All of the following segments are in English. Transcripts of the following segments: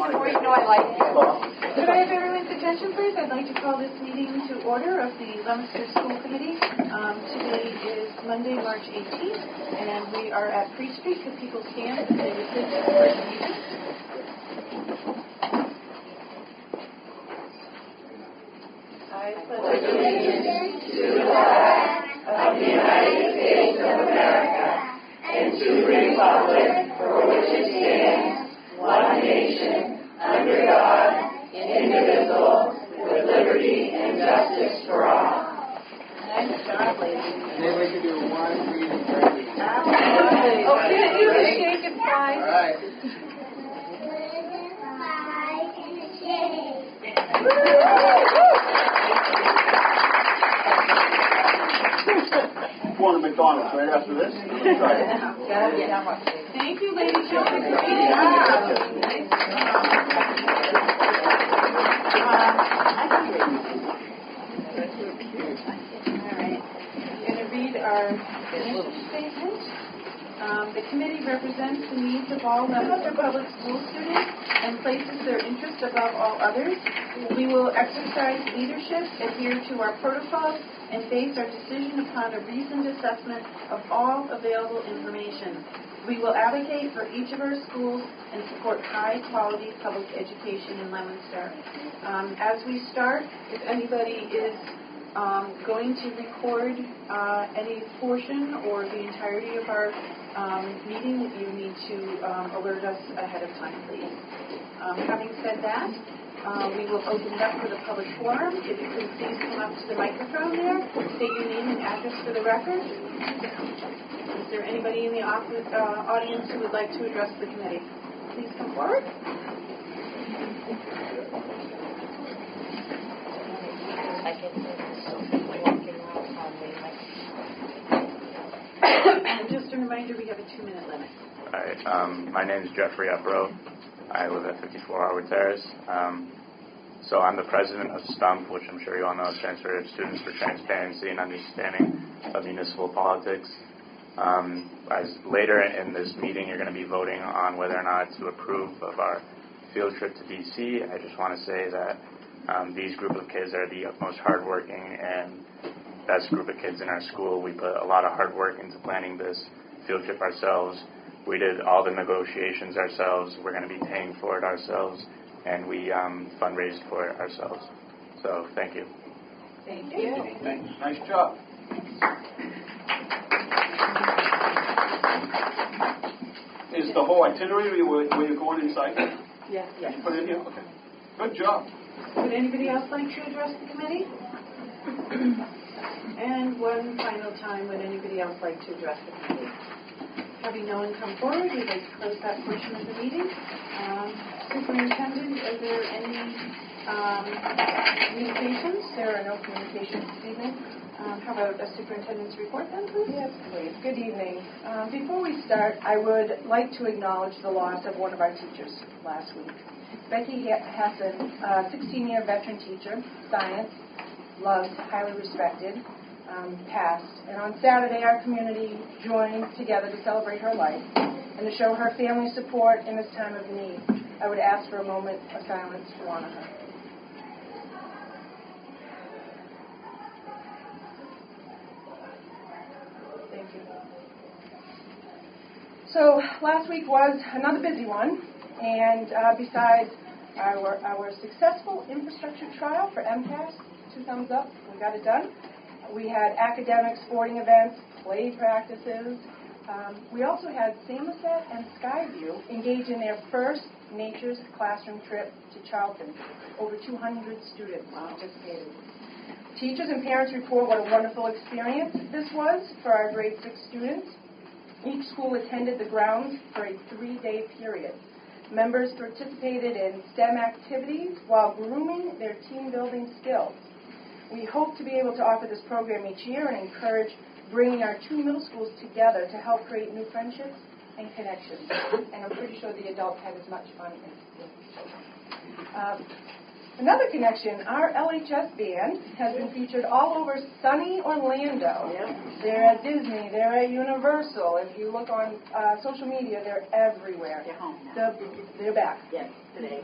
Wait, no, I like it. Could I have everyone's attention, please? I'd like to call this meeting to order of the Leominster School Committee. Today is Monday, March 18th, and we are at Free Street. Could people stand and say the pledge of allegiance? I pledge allegiance to the flag of the United States of America and to the republic for which it stands, one nation, under God, indivisible, with liberty and justice for all. Nice job, ladies. And then we can do one reading for everything. Absolutely. Okay, do the shake and fly. All right. Going to McDonald's right after this. Thank you, ladies. You did a great job. Nice All right. I'm going to read our mission statement. The committee represents the needs of all Leominster Public School students and places their interests above all others. We will exercise leadership, adhere to our protocols, and base our decision upon a reasoned assessment of all available information. We will advocate for each of our schools and support high-quality public education in Leominster. As we start, if anybody is going to record any portion or the entirety of our meeting, you need to alert us ahead of time, please. Having said that, we will open it up for the public forum. If you could please come up to the microphone there, state your name and address for the record. Is there anybody in the audience who would like to address the committee? Please come forward. And just a reminder, we have a 2-minute limit. All right. My name is Jeffrey Upro. I live at 54 Harwood Terrace. So I'm the president of STUMP, which I'm sure you all know, Transfer of Students for Transparency and Understanding of Municipal Politics. Later in this meeting, you're going to be voting on whether or not to approve of our field trip to D.C. I just want to say that these group of kids are the most hardworking and best group of kids in our school. We put a lot of hard work into planning this field trip ourselves. We did all the negotiations ourselves. We're going to be paying for it ourselves, and we fundraised for it ourselves. So thank you. Thank you. Thanks. Nice job. Is the whole itinerary where you're going inside? Yes. You put it in here? Okay. Good job. Would anybody else like to address the committee? And one final time, would anybody else like to address the committee? Having no one come forward, we'd like to close that portion of the meeting. Superintendent, are there any communications? There are no communications this evening. How about a superintendent's report then, please? Yes, please. Good evening. Before we start, I would like to acknowledge the loss of one of our teachers last week. Becky Hassan, a 16-year veteran teacher, science, loved, highly respected, passed. And on Saturday, our community joined together to celebrate her life and to show her family support in this time of need. I would ask for a moment of silence to honor her. Thank you. So last week was another busy one, and besides our successful infrastructure trial for MCAS, 2 thumbs up, we got it done. We had academic sporting events, play practices. We also had Samoset and Skyview engage in their first Nature's Classroom trip to Charlton. Over 200 students participated. Teachers and parents report what a wonderful experience this was for our grade 6 students. Each school attended the grounds for a 3-day period. Members participated in STEM activities while grooming their team-building skills. We hope to be able to offer this program each year and encourage bringing our 2 middle schools together to help create new friendships and connections. And I'm pretty sure the adults had as much fun as the children. Another connection, our LHS band has been featured all over sunny Orlando. They're at Disney, they're at Universal. If you look on social media, they're everywhere. They're home now. They're back. Yes, today.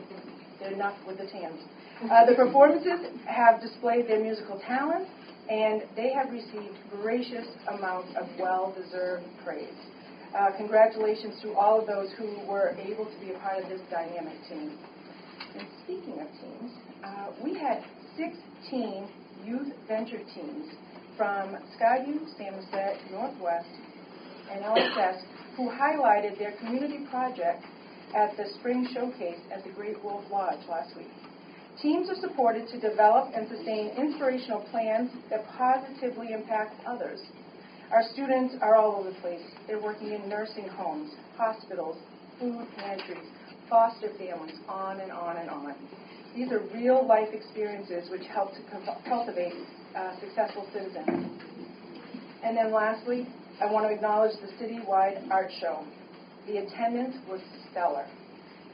They're enough with the tans. The performances have displayed their musical talents, and they have received gracious amounts of well-deserved praise. Congratulations to all of those who were able to be a part of this dynamic team. And speaking of teams, we had 16 youth venture teams from Skyview, Samoset, Northwest, and LHS who highlighted their community project at the Spring Showcase at the Great Wolf Lodge last week. Teams are supported to develop and sustain inspirational plans that positively impact others. Our students are all over the place. They're working in nursing homes, hospitals, food pantries, foster families, on and on and on. These are real-life experiences which help to cultivate successful citizens. And then lastly, I want to acknowledge the citywide art show. The attendance was stellar,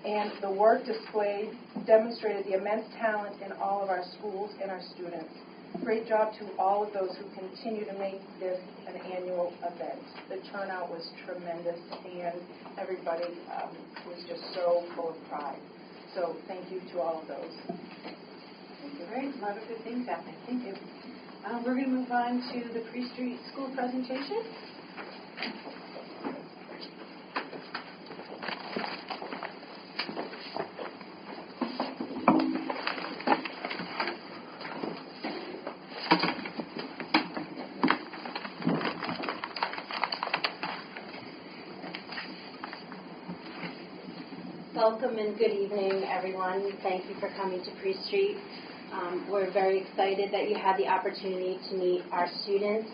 and the work displayed demonstrated the immense talent in all of our schools and our students. Great job to all of those who continue to make this an annual event. The turnout was tremendous, and everybody was just so full of pride. So thank you to all of those. Thank you. Very, a lot of good things happening. Thank you. We're going to move on to the pre-street school presentation. Welcome and good evening, everyone. Thank you for coming to Pre-Street. We're very excited that you had the opportunity to meet our students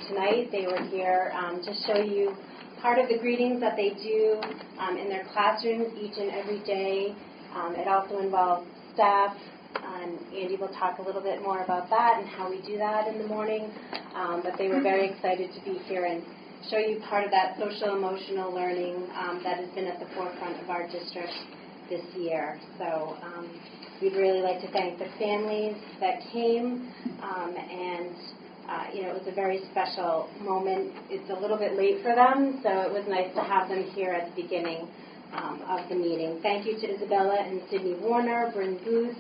tonight. They were here to show you part of the greetings that they do in their classrooms each and every day. It also involves staff, and Andy will talk a little bit more about that and how we do that in the morning. But they were very excited to be here and show you part of that social-emotional learning that has been at the forefront of our district this year. So we'd really like to thank the families that came, and it was a very special moment. It's a little bit late for them, so it was nice to have them here at the beginning of the meeting. Thank you to Isabella and Sydney Warner, Bryn Booth,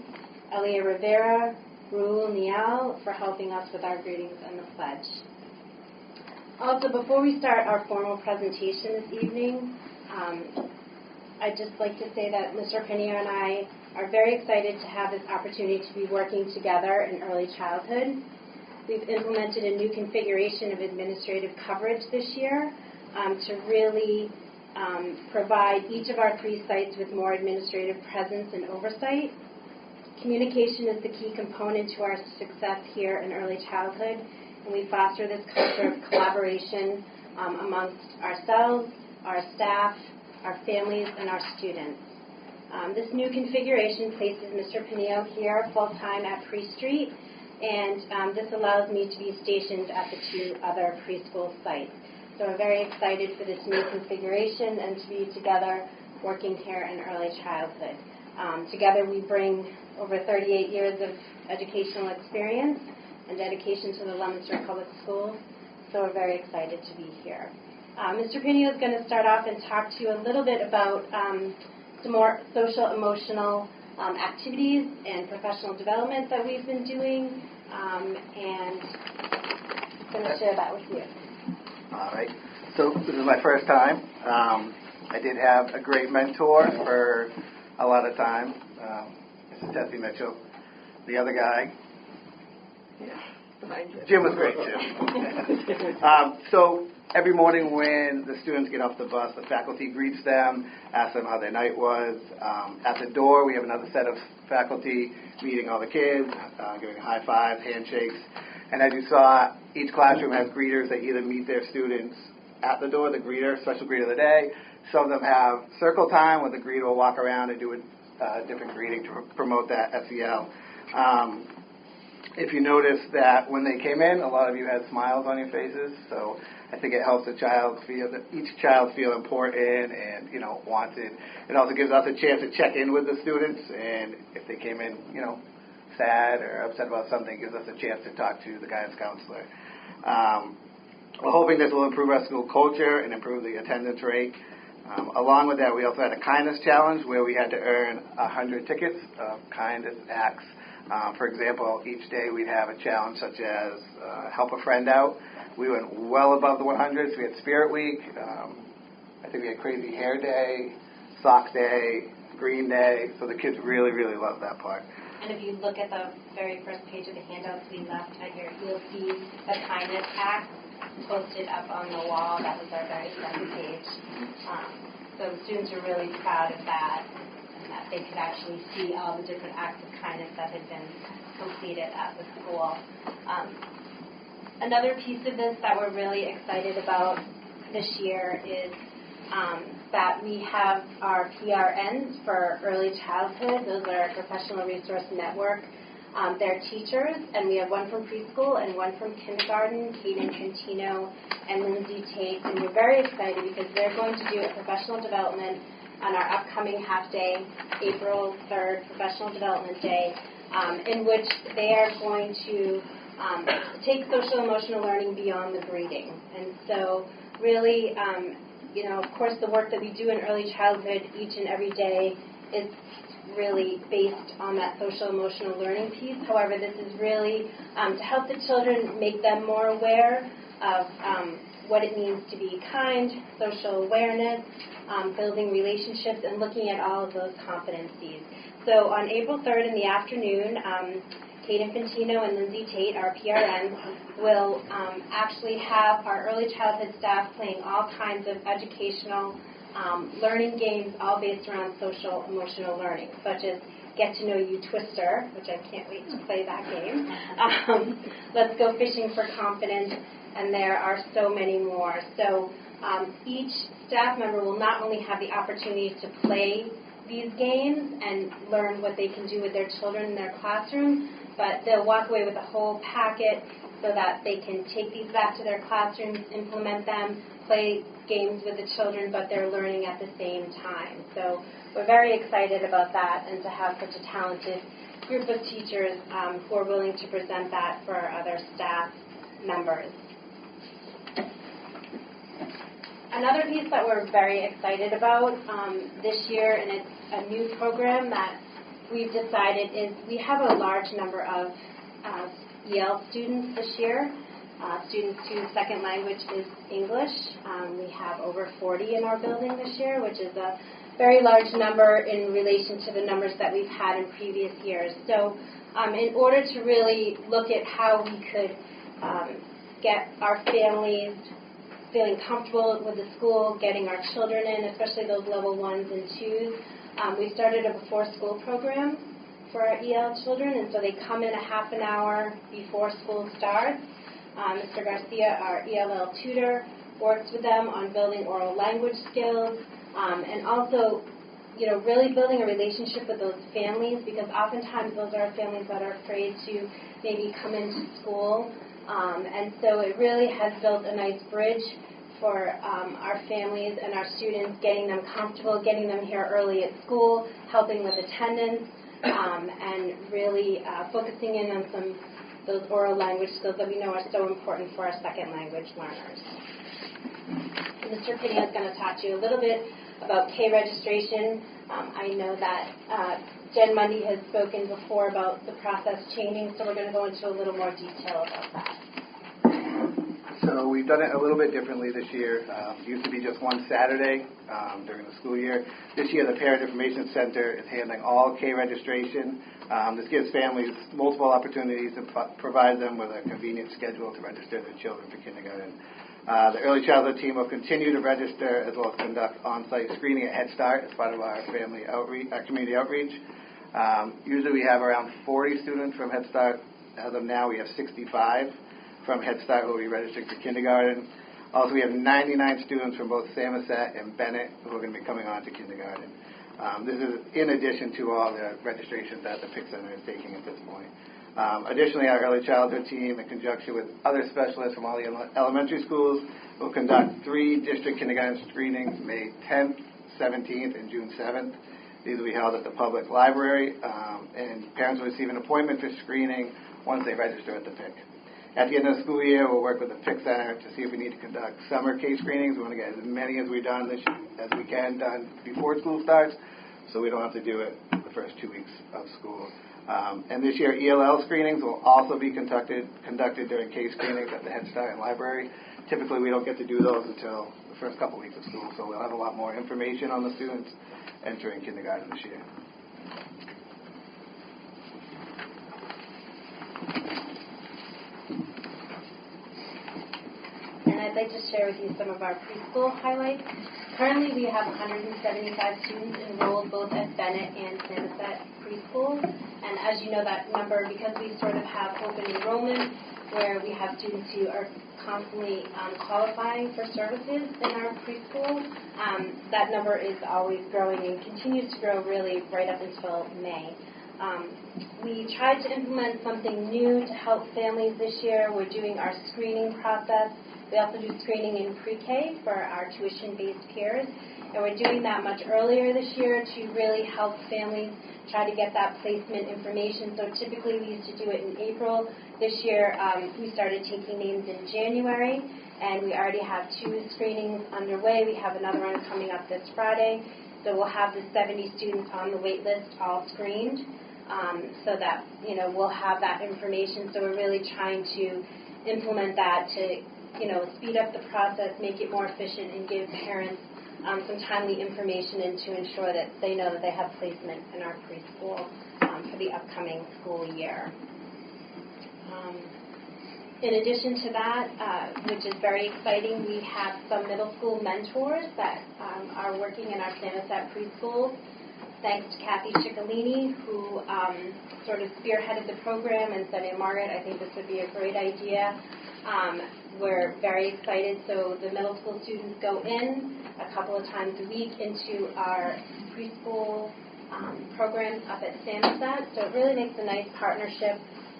Elia Rivera, Raul Nial for helping us with our greetings and the pledge. Also, before we start our formal presentation this evening, I'd just like to say that Mr. Pinio and I are very excited to have this opportunity to be working together in early childhood. We've implemented a new configuration of administrative coverage this year to really provide each of our 3 sites with more administrative presence and oversight. Communication is the key component to our success here in early childhood, and we foster this culture of collaboration amongst ourselves, our staff, our families, and our students. This new configuration places Mr. Pinio here full-time at Pre-Street, and this allows me to be stationed at the 2 other preschool sites. So I'm very excited for this new configuration and to be together working here in early childhood. Together we bring over 38 years of educational experience and dedication to the Leominster Public Schools, so we're very excited to be here. Mr. Pinio is going to start off and talk to you a little bit about some more social-emotional activities and professional development that we've been doing, and I'm going to share that with you. All right. So this is my first time. I did have a great mentor for a lot of time, Mr. Tessie Mitchell. The other guy, Jim was great, too. So every morning when the students get off the bus, the faculty greets them, asks them how their night was. At the door, we have another set of faculty meeting all the kids, giving high fives, handshakes. And as you saw, each classroom has greeters that either meet their students at the door, the greeter, special greeter of the day. Some of them have circle time where the greeter will walk around and do a different greeting to promote that SEL. If you notice that when they came in, a lot of you had smiles on your faces, so I think it helps each child feel important and, wanted. It also gives us a chance to check in with the students, and if they came in, sad or upset about something, it gives us a chance to talk to the guidance counselor. We're hoping this will improve our school culture and improve the attendance rate. Along with that, we also had a kindness challenge where we had to earn 100 tickets of kindness acts. For example, each day we'd have a challenge such as help a friend out. We went well above the 100s. We had Spirit Week. I think we had Crazy Hair Day, Sock Day, Green Day. So the kids really, really loved that part. And if you look at the very first page of the handouts we left at you'll see the kindness act posted up on the wall. That was our very second page. So the students were really proud of that, and that they could actually see all the different acts of kindness that had been completed at the school. Another piece of this that we're really excited about this year is that we have our PRNs for early childhood. Those are our Professional Resource Network. They're teachers, and we have one from preschool and one from kindergarten, Kaden Cantino and Lindsay Tate. And we're very excited because they're going to do a professional development on our upcoming half-day, April 3rd, Professional Development Day, in which they are going to take social emotional learning beyond the greeting. And so really, of course, the work that we do in early childhood each and every day is really based on that social emotional learning piece. However, this is really to help the children, make them more aware of what it means to be kind, social awareness, building relationships, and looking at all of those competencies. So on April 3rd in the afternoon, Kaden Fantino and Lindsay Tate, our PRNs, will actually have our early childhood staff playing all kinds of educational learning games, all based around social emotional learning, such as Get to Know You Twister, which I can't wait to play that game. Let's Go Fishing for Confidence, and there are so many more. So each staff member will not only have the opportunity to play these games and learn what they can do with their children in their classroom, but they'll walk away with a whole packet so that they can take these back to their classrooms, implement them, play games with the children, but they're learning at the same time. So we're very excited about that, and to have such a talented group of teachers who are willing to present that for our other staff members. Another piece that we're very excited about this year, and it's a new program that we've decided, is we have a large number of EL students this year, students whose second language is English. We have over 40 in our building this year, which is a very large number in relation to the numbers that we've had in previous years. So in order to really look at how we could get our families feeling comfortable with the school, getting our children in, especially those level 1s and 2s, we started a before-school program for our EL children, and so they come in a half an hour before school starts. Mr. Garcia, our ELL tutor, works with them on building oral language skills, and also, really building a relationship with those families, because oftentimes those are families that are afraid to maybe come into school, and so it really has built a nice bridge for our families and our students, getting them comfortable, getting them here early at school, helping with attendance, and really focusing in on those oral language skills that we know are so important for our second language learners. Mr. Pineo is going to talk to you a little bit about K-registration. I know that Jen Mundy has spoken before about the process changing, so we're going to go into a little more detail about that. So we've done it a little bit differently this year. It used to be just one Saturday during the school year. This year, the Parent Information Center is handling all K-registration. This gives families multiple opportunities and provides them with a convenient schedule to register their children for kindergarten. The early childhood team will continue to register as well as conduct on-site screening at Head Start as part of our family outreach, our community outreach. Usually we have around 40 students from Head Start. As of now, we have 65 from Head Start who will be registering for kindergarten. Also, we have 99 students from both Samoset and Bennett who are going to be coming on to kindergarten. This is in addition to all the registrations that the PIC Center is taking at this point. Additionally, our early childhood team, in conjunction with other specialists from all the elementary schools, will conduct 3 district kindergarten screenings May 10th, 17th, and June 7th. These will be held at the public library, and parents will receive an appointment for screening once they register at the PIC. At the end of the school year, we'll work with the PIC Center to see if we need to conduct summer case screenings. We want to get as many as we can done before school starts, so we don't have to do it the first 2 weeks of school. And this year, ELL screenings will also be conducted during case screenings at the Head Start and library. Typically, we don't get to do those until the first couple weeks of school, so we'll have a lot more information on the students entering kindergarten this year. And I'd like to share with you some of our preschool highlights. Currently, we have 175 students enrolled both at Bennett and Samoset preschools. And as you know, that number, because we sort of have open enrollment, where we have students who are constantly qualifying for services in our preschool, that number is always growing and continues to grow really right up until May. We tried to implement something new to help families this year. We're doing our screening process. We also do screening in pre-K for our tuition-based peers. And we're doing that much earlier this year to really help families try to get that placement information. So typically we used to do it in April. This year we started taking names in January, and we already have 2 screenings underway. We have another one coming up this Friday. So we'll have the 70 students on the wait list all screened, so that, we'll have that information. So we're really trying to implement that to, speed up the process, make it more efficient, and give parents some timely information and to ensure that they know that they have placement in our preschool for the upcoming school year. In addition to that, which is very exciting, we have some middle school mentors that are working in our Samoset preschools. Thanks to Kathy Ciccolini, who sort of spearheaded the program and said, "Hey, Margaret, I think this would be a great idea." We're very excited. So the middle school students go in a couple of times a week into our preschool programs up at Samoset. So it really makes a nice partnership.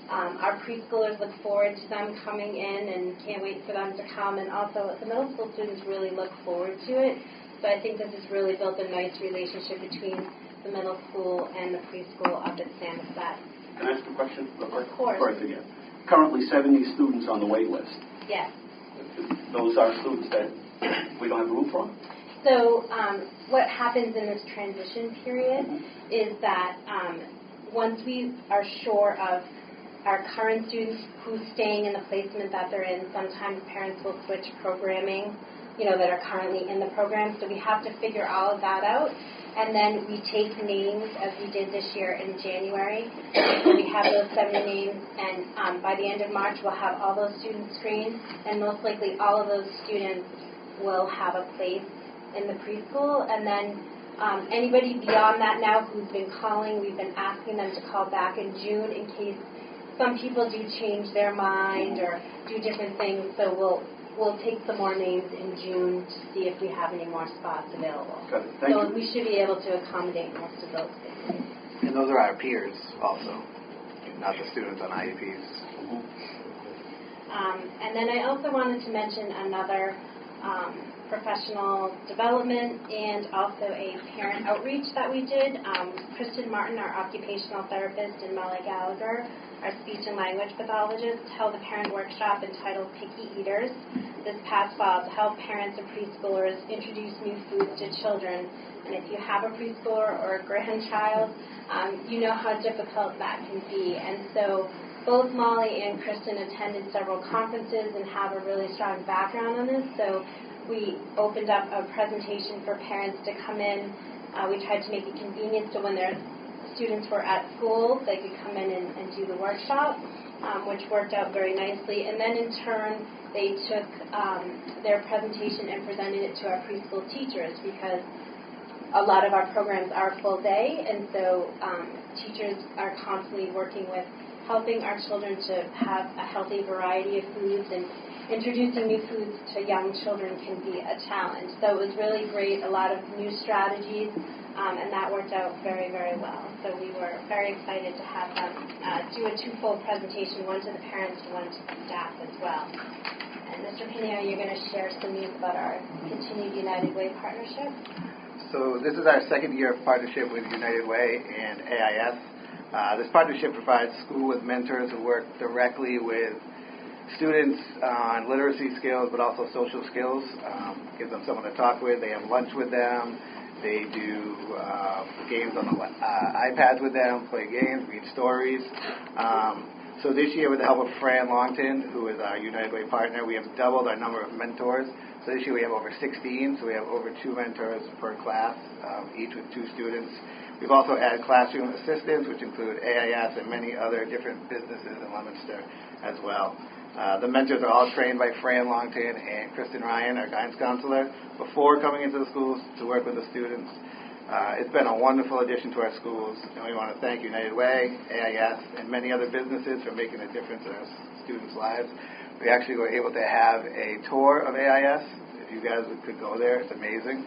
Our preschoolers look forward to them coming in and can't wait for them to come. And also the middle school students really look forward to it. So I think this has really built a nice relationship between the middle school and the preschool up at Samoset. Can I ask a question? Of course. Before I forget. Currently 70 students on the wait list. Yes. Those are students that we don't have room for? So what happens in this transition period is that once we are sure of our current students who's staying in the placement that they're in, sometimes parents will switch programming, that are currently in the program. So we have to figure all of that out. And then we take names, as we did this year in January. We have those 70 names, and by the end of March, we'll have all those students screened, and most likely all of those students will have a place in the preschool. And then anybody beyond that now who's been calling, we've been asking them to call back in June in case some people do change their mind or do different things. So we'll take some more names in June to see if we have any more spots available. Got it. Thank you. We should be able to accommodate most of those things. And those are our peers also, not the students on IEPs. And then I also wanted to mention another professional development and also a parent outreach that we did. Kristen Martin, our occupational therapist, and Molly Gallagher, our speech and language pathologist, held a parent workshop entitled Picky Eaters this past fall to help parents and preschoolers introduce new foods to children. And if you have a preschooler or a grandchild, you know how difficult that can be. And so both Molly and Kristen attended several conferences and have a really strong background on this. So we opened up a presentation for parents to come in. We tried to make it convenient so when their students were at school, they could come in and do the workshop, which worked out very nicely. And then in turn, they took their presentation and presented it to our preschool teachers, because a lot of our programs are full day, and so teachers are constantly working with helping our children to have a healthy variety of foods, and introducing new foods to young children can be a challenge. So it was really great, a lot of new strategies. and that worked out very, very well. So we were very excited to have them do a twofold presentation, one to the parents and one to the staff as well. And Mr. Pineo, you're going to share some news about our continued United Way partnership. So this is our second year of partnership with United Way and AIS. This partnership provides school with mentors who work directly with students on literacy skills, but also social skills. Gives them someone to talk with. They have lunch with them. They do games on the iPads with them, play games, read stories. So this year, with the help of Fran Longton, who is our United Way partner, we have doubled our number of mentors. So this year we have over 16, so we have over 2 mentors per class, each with 2 students. We've also added classroom assistants, which include AIS and many other different businesses in Leominster as well. The mentors are all trained by Fran Longton and Kristen Ryan, our guidance counselor, before coming into the schools to work with the students. It's been a wonderful addition to our schools, and we want to thank United Way, AIS, and many other businesses for making a difference in our students' lives. We actually were able to have a tour of AIS. If you guys could go there, it's amazing.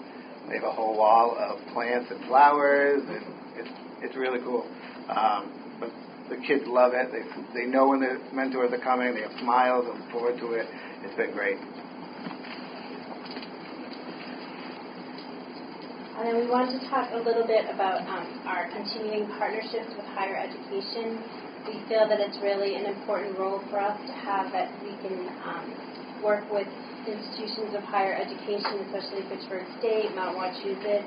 They have a whole wall of plants and flowers, and it's really cool. But the kids love it. They know when the mentors are coming. They have smiles and look forward to it. It's been great. And then we wanted to talk a little bit about our continuing partnerships with higher education. We feel that it's really an important role for us to have, that we can work with institutions of higher education, especially Fitchburg State, Mount Wachusett,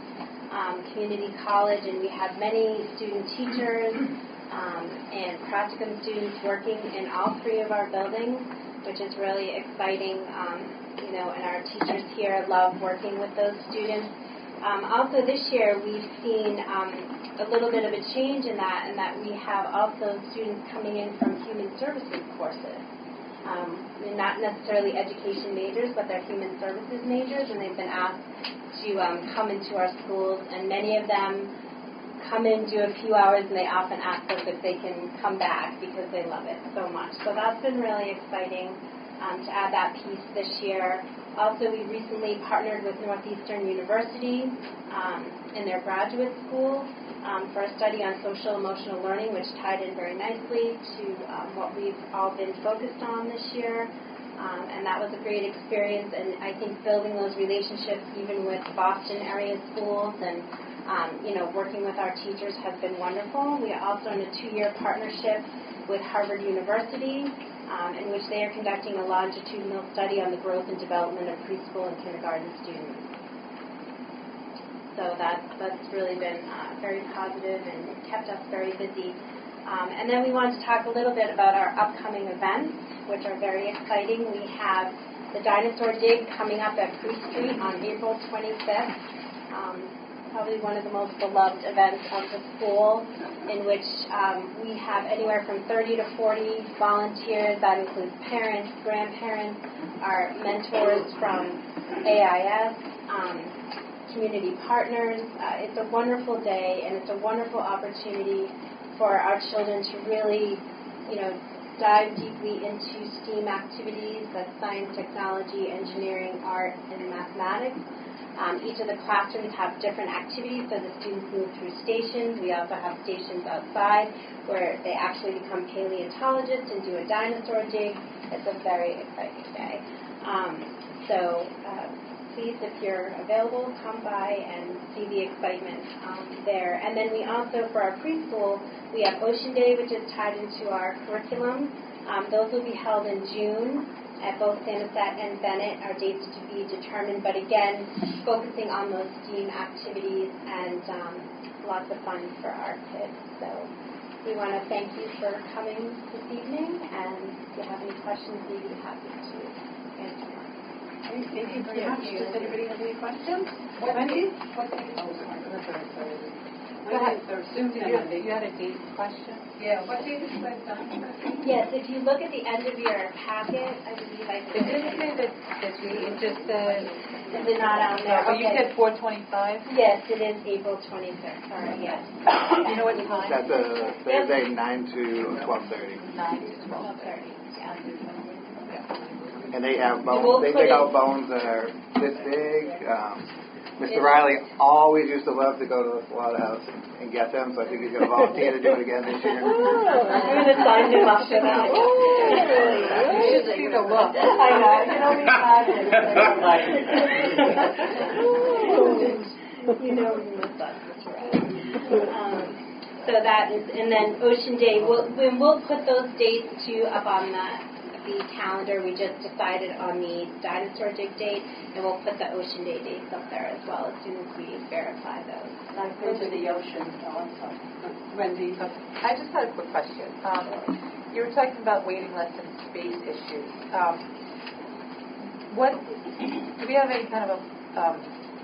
Community College, and we have many student teachers and practicum students working in all 3 of our buildings, which is really exciting, and our teachers here love working with those students. Also this year we've seen a little bit of a change in that we have also students coming in from human services courses. Not necessarily education majors, but they're human services majors, and they've been asked to come into our schools, and many of them come in, do a few hours, and they often ask us if they can come back because they love it so much. So that's been really exciting to add that piece this year. Also, we recently partnered with Northeastern University in their graduate school for a study on social emotional learning, which tied in very nicely to what we've all been focused on this year. And that was a great experience, and I think building those relationships even with Boston area schools and working with our teachers has been wonderful. We are also in a 2-year partnership with Harvard University, in which they are conducting a longitudinal study on the growth and development of preschool and kindergarten students. So that's really been very positive and kept us very busy. And then we want to talk a little bit about our upcoming events, which are very exciting. We have the Dinosaur Dig coming up at Priest Street on April 25th. Probably one of the most beloved events of the school, in which we have anywhere from 30 to 40 volunteers. That includes parents, grandparents, our mentors from AIS, community partners. It's a wonderful day, and it's a wonderful opportunity for our children to really, dive deeply into STEAM activities, that's science, technology, engineering, art, and mathematics. Each of the classrooms have different activities, so the students move through stations. We also have stations outside where they actually become paleontologists and do a dinosaur dig. It's a very exciting day. Please, if you're available, come by and see the excitement there. And then we also, for our preschool, we have Ocean Day, which is tied into our curriculum. Those will be held in June at both Samoset and Bennett. Our dates to be determined, but again, focusing on those STEAM activities and lots of fun for our kids. So we want to thank you for coming this evening, and if you have any questions, we'd be happy to answer. Thank you very much. Does anybody have any questions? Wendy? Go ahead. You had a date question? Yeah, what date is that done? Yes, if you look at the end of your packet, I believe I It didn't say that it just said... Is it not on there? But you said 4:25? Yes, it is April 26th. Sorry, yes. You know what time? That's a Thursday, 9 to 12:30. 9 to 12:30. Yeah. And they have bones. They dig out bones that are this big. Mr. Riley always used to love to go to the slaughterhouse and get them, so I think he's going to volunteer to do it again this year. I'm going to sign him up for that. You should see the look. I know. You know, you know we miss that, Mr. Riley. So that is, and then Ocean Day, we'll put those dates too up on the calendar. We just decided on the dinosaur dig date, and we'll put the Ocean Day dates up there as well as soon as we verify those. I've been to the ocean also. Wendy? I just had a quick question. You were talking about waiting lists and space issues. Do we have any kind of a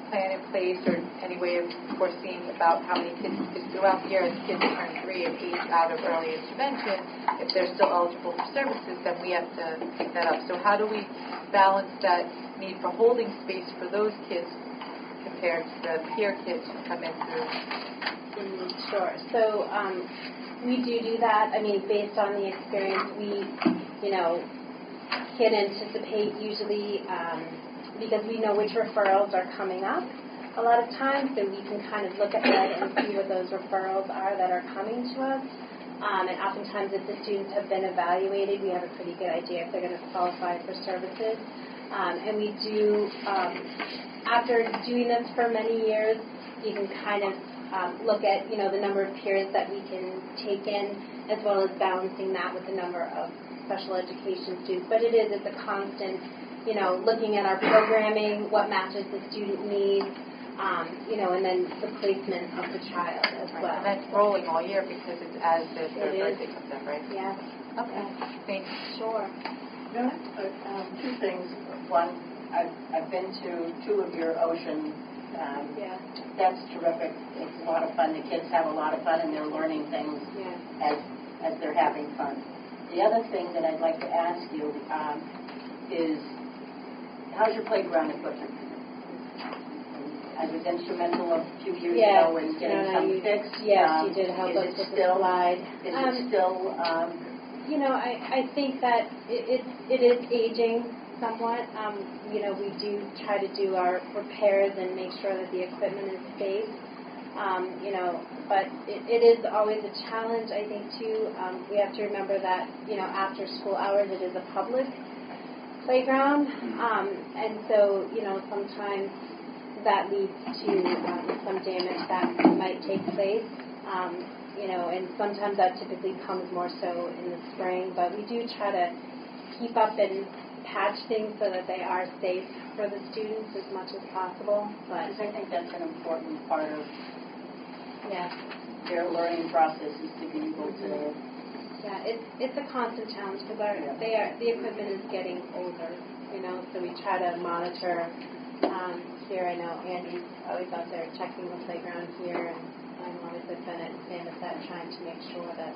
plan in place or any way of foreseeing about how many kids, because throughout the year as kids turn 3 and age out of early intervention, if they're still eligible for services, then we have to pick that up. So how do we balance that need for holding space for those kids compared to the peer kids who come in through? Sure. So we do that. I mean, based on the experience, we, can anticipate usually because we know which referrals are coming up a lot of times, so we can kind of look ahead and see what those referrals are that are coming to us. And oftentimes if the students have been evaluated, we have a pretty good idea if they're going to qualify for services. And we do, after doing this for many years, you can kind of look at, the number of peers that we can take in, as well as balancing that with the number of special education students. But it's a constant, looking at our programming, what matches the student needs, and then the placement of the child as well. And that's rolling all year because it's as the third birthday comes up, right? Yeah. Okay. Thanks. Sure. Two things. One, I've been to 2 of your ocean. That's terrific. It's a lot of fun. The kids have a lot of fun and they're learning things as they're having fun. The other thing that I'd like to ask you is, how's your playground equipment? I was instrumental a few years ago in getting some fixed. Yes, you did help us with the slide. Is it still? I think that it is aging somewhat. We do try to do our repairs and make sure that the equipment is safe. But it is always a challenge, I think, too. We have to remember that, after school hours, it is a public playground. And so, sometimes that leads to some damage that might take place. And sometimes that typically comes more so in the spring. But we do try to keep up and patch things so that they are safe for the students as much as possible. But I think that's an important part of their learning process is to be able to. Yeah, it's a constant challenge because the equipment is getting older, so we try to monitor. Here I know Andy's always out there checking the playground here, and I'm always with Bennett and Samoset trying to make sure that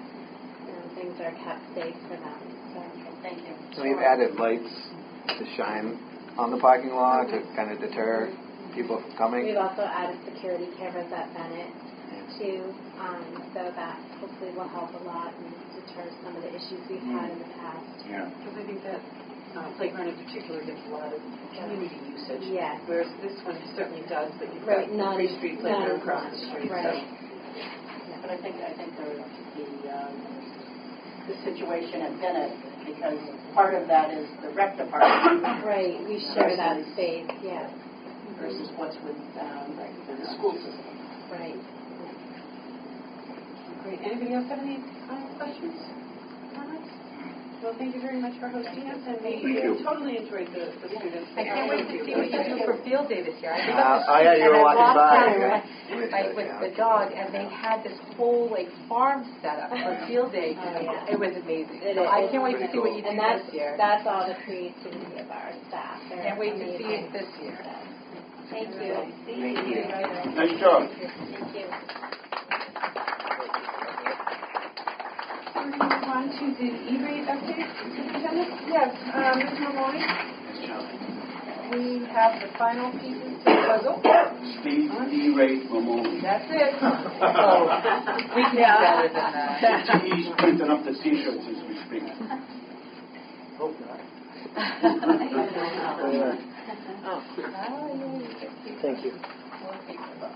things are kept safe for them. So thank you. So we've added lights to shine on the parking lot to kind of deter people from coming. We've also added security cameras at Bennett too, so that hopefully will help a lot and deter some of the issues we've had in the past. Yeah. Because I think that playground in particular gets a lot of community usage. Yes. Whereas this one certainly does, but you've Right, got the Free Street playground across the street. Right. So. But I think the situation at Bennett, because part of that is the rec department. Right, we share that space, versus what's with the school system. Right. Great. Anybody else have any questions? Comments? Well, thank you very much for hosting us, and we totally enjoyed the students. I can't wait to see what you do for field day this year. You were walking by. With the dog, and they had this whole farm set up for field day. It was amazing. So I can't wait to see what you do this year. That's all the creativity of our staff. Can't wait to see it this year. Thank you. Thank you. Nice job. Thank you. We're going to move on to the E-rate update, Superintendent. Yes, Ms. Maloney, we have the final pieces to the puzzle. Steve E-rate Ramon. That's it. We can do better than that. He's printing up the T-shirts as we speak. Hope not. Thank you. speak for them.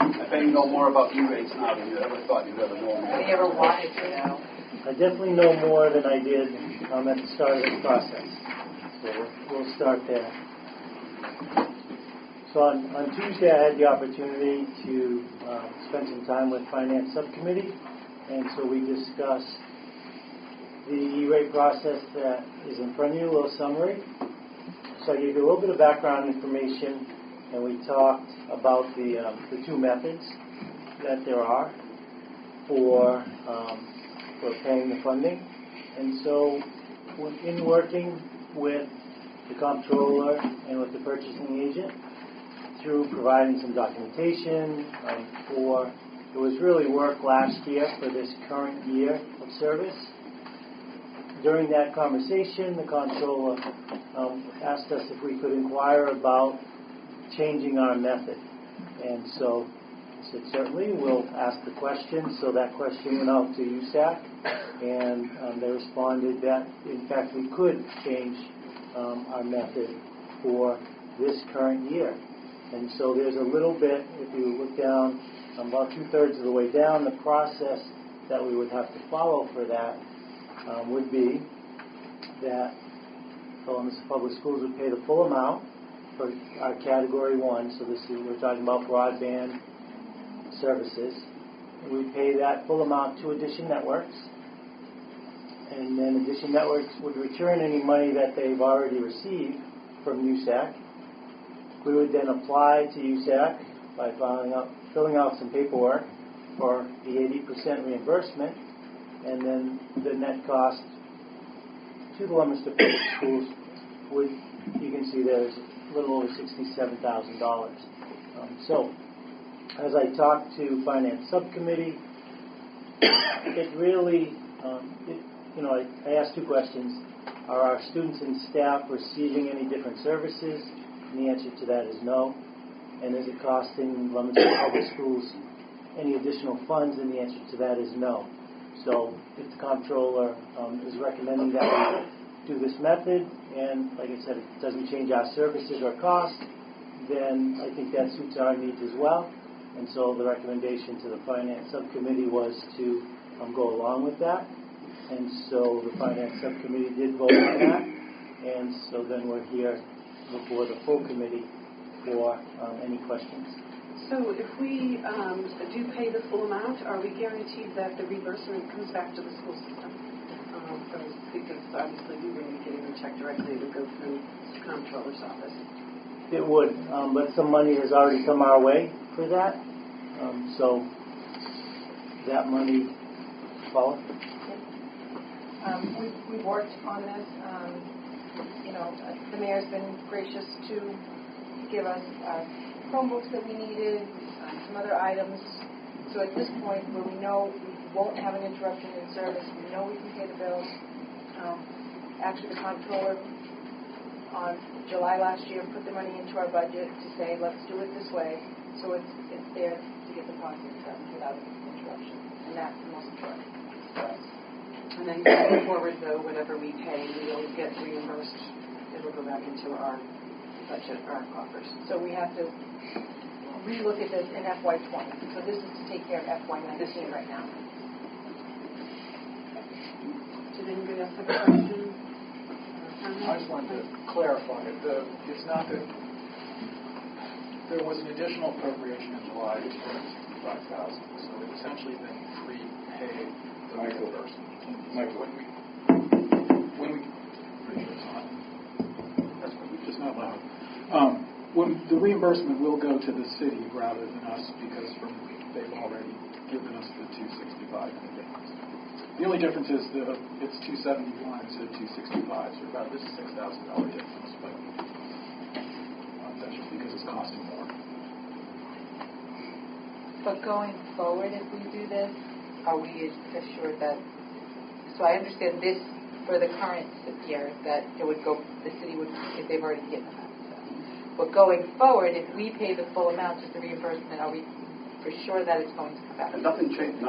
I bet you know more about E-rates now than you ever thought you'd ever know. Have you ever wanted to know? I definitely know more than I did at the start of this process. So we'll start there. So on Tuesday, I had the opportunity to spend some time with Finance Subcommittee, and so we discussed the E-rate process that is in front of you, a little summary. So I gave you a little bit of background information, and we talked about the two methods that there are for paying the funding. And so in working with the comptroller and with the purchasing agent, through providing some documentation it was really work last year for this current year of service. During that conversation, the comptroller asked us if we could inquire about changing our method. And so I said, certainly, we'll ask the question. So that question went out to USAC, and they responded that, in fact, we could change our method for this current year. And so there's a little bit, if you look down, about 2/3 of the way down, the process that we would have to follow for that would be that Leominster Public Schools would pay the full amount for our Category 1. So we're talking about broadband services. We pay that full amount to Addition Networks. And then Addition Networks would return any money that they've already received from USAC. We would then apply to USAC by filling out some paperwork for the 80% reimbursement, and then the net cost to the Leominster Public Schools would, you can see there's a little over $67,000. So, as I talked to Finance Subcommittee, it really, I asked two questions. Are our students and staff receiving any different services? And the answer to that is no. And is it costing Leominster Public Schools any additional funds? And the answer to that is no. So if the comptroller is recommending that we do this method, and like I said, it doesn't change our services or cost, then I think that suits our needs as well. And so the recommendation to the Finance Subcommittee was to go along with that. And so the Finance Subcommittee did vote on that. And so then we're here before the full committee for any questions. So if we do pay the full amount, are we guaranteed that the reimbursement comes back to the school system? Because obviously we wouldn't be getting the check directly. It would go through the comptroller's office. It would, but some money has already come our way for that. So that money, Paula? We've worked on this. The mayor's been gracious to give us Chromebooks that we needed, some other items. So at this point, where we know we won't have an interruption in service, we know we can pay the bills. Actually, the comptroller on July last year put the money into our budget to say, let's do it this way. So it's there to get the process done without interruption. And that's the most important for us. And then going forward, though, whatever we pay, we will get reimbursed. It will go back into our budget, our coffers. So we have to relook at this in FY20. So this is to take care of FY19 right now. Did anybody else have a question? I just wanted to clarify. It's not that there was an additional appropriation in July of $265,000, so it essentially been prepaid the reimbursement. Michael. When we pretty sure it's on. That's what we just not loud. When the reimbursement will go to the city rather than us, because they've already given us the $265 in advance. The only difference is it's $271 instead of $265, so about this $6,000 difference, but that's just because it's costing more. But going forward, if we do this, are we assured that? So I understand this for the current year that it would go. The city would, if they've already given that. But going forward, if we pay the full amount, just the reimbursement, are we for sure that it's going to come back? And nothing changes.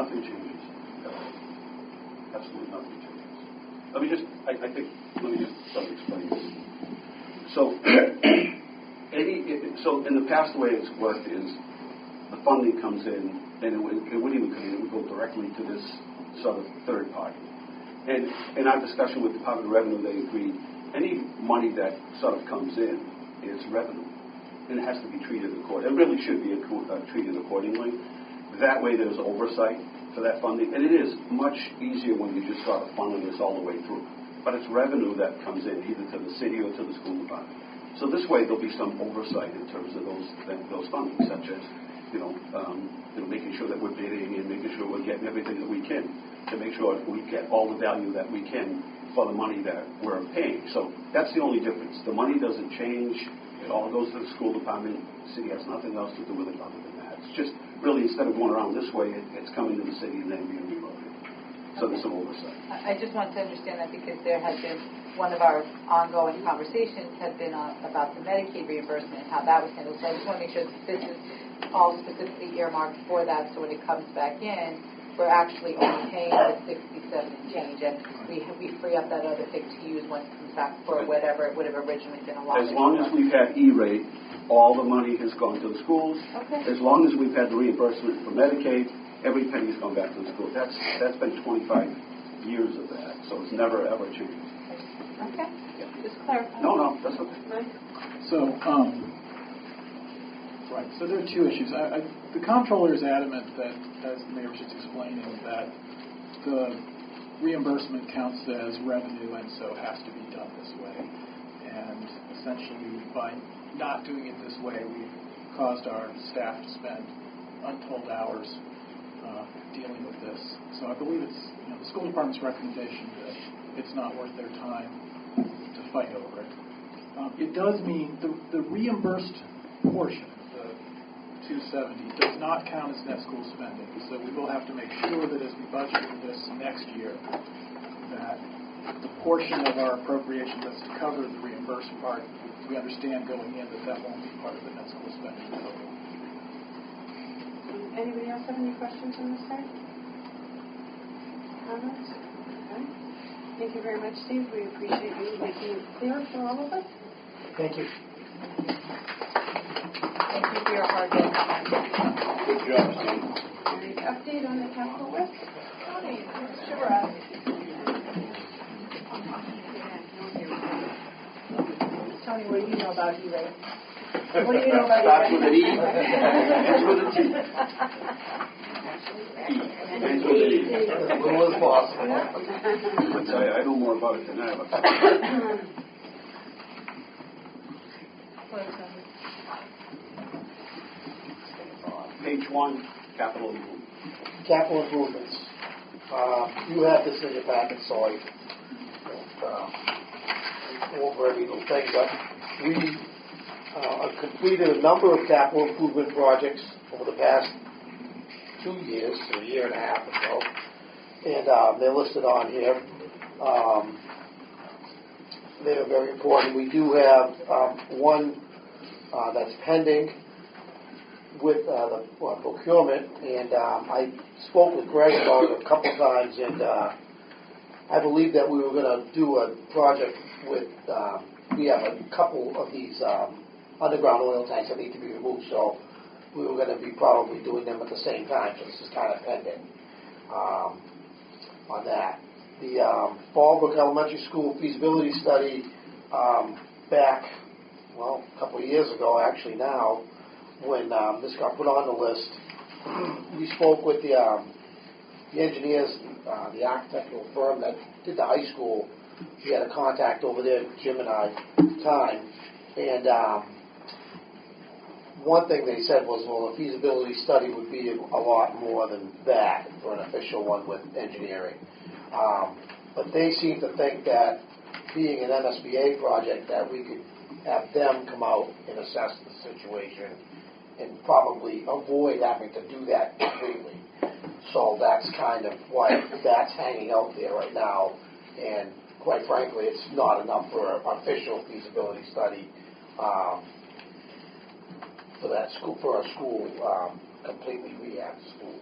Absolutely nothing changes. Let me just, let me just explain this. So, So in the past, the way it's worked is the funding comes in, and it wouldn't even come in, it would go directly to this sort of third party. And in our discussion with the Department of Revenue, they agreed any money that sort of comes in is revenue, and it has to be treated accordingly. It really should be treated accordingly. That way there's oversight for that funding, and it is much easier when you just start funneling this all the way through. But it's revenue that comes in either to the city or to the school department. So this way there'll be some oversight in terms of those funding, such as making sure that we're bidding and making sure we're getting everything that we can to make sure we get all the value that we can for the money that we're paying. So that's the only difference. The money doesn't change. It all goes to the school department. The city has nothing else to do with it other than that. It's just really, instead of going around this way, it's coming to the city and then being reloaded. So there's some oversight. I just want to understand that because there has been one of our ongoing conversations had been about the Medicaid reimbursement and how that was handled. So I just want to make sure that this is all specifically earmarked for that, so when it comes back in, we're actually only paying the 67 and change, and we free up that other thing to use once it comes back for whatever it would have originally been allotted. As long as we've had E-rate, all the money has gone to the schools. Okay. As long as we've had the reimbursement for Medicaid, every penny's gone back to the school. That's been 25 years of that, so it's never ever changed. Okay. Just clarify. No, that's okay. Right. So, right. So there are two issues. The comptroller is adamant that, as the mayor was just explaining, that the reimbursement counts as revenue and so has to be done this way. And essentially, by not doing it this way, we've caused our staff to spend untold hours dealing with this. So I believe it's the school department's recommendation that it's not worth their time to fight over it. It does mean the reimbursed portion, the 270, does not count as net school spending. So we will have to make sure that as we budget for this next year, that the portion of our appropriation that's to cover the reimbursed part, we understand going in that won't be part of the net school spending total. Anybody else have any questions on this side? Comments? Okay. Thank you very much, Steve. We appreciate you making it clear for all of us. Thank you. Thank you for your hard work. Good job, Steve. Any update on the capital list? Tony, sure. Tony, what do you know about E-rate? What do you know about Starts with an E. E-rate? Ends with a T. Ends with an E. As little as possible. I know more about it than I have. Page 1, capital improvement. Capital improvements. You have this in your packet, so I won't go over every little thing, but we completed a number of capital improvement projects over the past 2 years, or a year and a half or so, and they're listed on here. They're very important. We do have one that's pending with the procurement, and I spoke with Greg about it a couple times, and I believe that we were going to do a project with, we have a couple of these underground oil tanks that need to be removed, so we were going to be probably doing them at the same time, so this is kind of pending on that. The Fallbrook Elementary School feasibility study back, well, a couple of years ago actually now, when this got put on the list, we spoke with the engineers, the architectural firm that did the high school. We had a contact over there, Jim and I, at the time, and one thing they said was, well, a feasibility study would be a lot more than that for an official one with engineering. But they seem to think that being an MSBA project, that we could have them come out and assess the situation and probably avoid having to do that completely. So that's kind of why that's hanging out there right now. And quite frankly, it's not enough for an official feasibility study for that school, for a school, completely rehab school.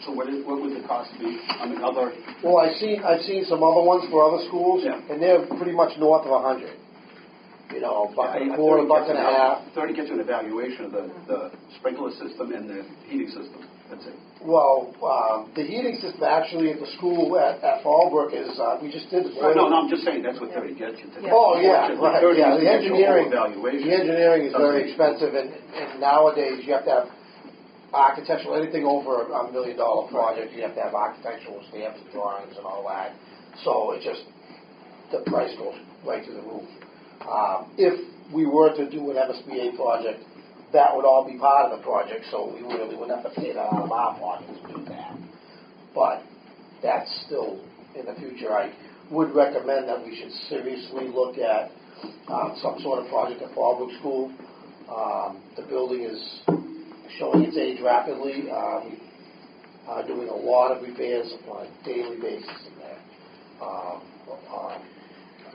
So what would the cost be on the other? Well, I've seen some other ones for other schools, Yeah. and they're pretty much north of 100. buck, more a buck and a half. 30 gets you an evaluation of the sprinkler system and the heating system. That's it. Well, the heating system actually at the school at Fallbrook is, we just did the No, I'm just saying that's what 30 gets you. Oh, yeah, right. 30 Yeah, is the engineering, evaluation. the engineering is very expensive, and nowadays you have to have architectural, anything over $1 million project, you have to have architectural stamps and drawings and all that. So it just, the price goes right through the roof. If we were to do an MSBA project, that would all be part of the project, so we really wouldn't have to pay that out of our pocket to do that. But that's still in the future. I would recommend that we should seriously look at some sort of project at Fallbrook School. The building is showing its age rapidly. We are doing a lot of repairs on a daily basis in there.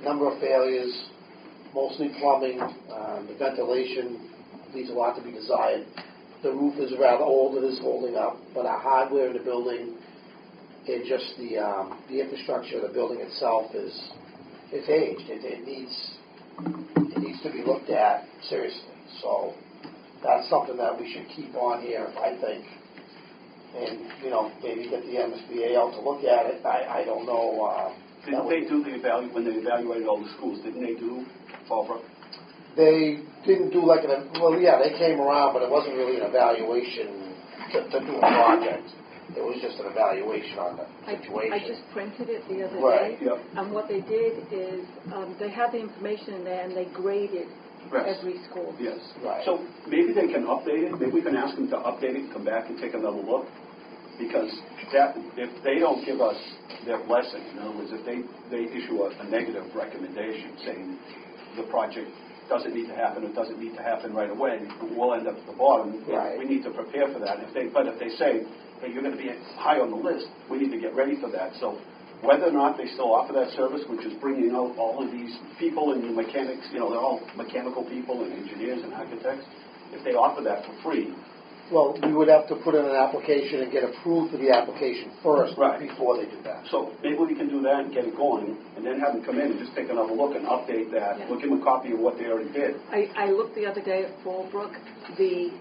Number of failures, mostly plumbing. The ventilation leaves a lot to be desired. The roof is rather old, it is holding up, but our hardware in the building and just the infrastructure of the building itself it's aged. It needs to be looked at seriously. So that's something that we should keep on here, I think. And, maybe get the MSBA out to look at it. I don't know. Didn't they do when they evaluated all the schools, didn't they do Fallbrook? They didn't do they came around, but it wasn't really an evaluation to do a project. It was just an evaluation on the situation. I just printed it the other Right. day, Yep. and what they did is they had the information in there and they graded every school. Yes. Right. So maybe they can update it. Maybe we can ask them to update it and come back and take another look. Because if they don't give us their blessing, in other words, if they issue a negative recommendation saying the project doesn't need to happen, it doesn't need to happen right away, we'll end up at the bottom. Right. We need to prepare for that. But if they say, hey, you're going to be high on the list, we need to get ready for that. So whether or not they still offer that service, which is bringing out all of these people and mechanics, they're all mechanical people and engineers and architects, if they offer that for free. Well, we would have to put in an application and get approved for the application first before they do that. So maybe we can do that and get it going, and then have them come in and just take another look and update that. Yeah. We'll give them a copy of what they already did. I looked the other day at Fallbrook. The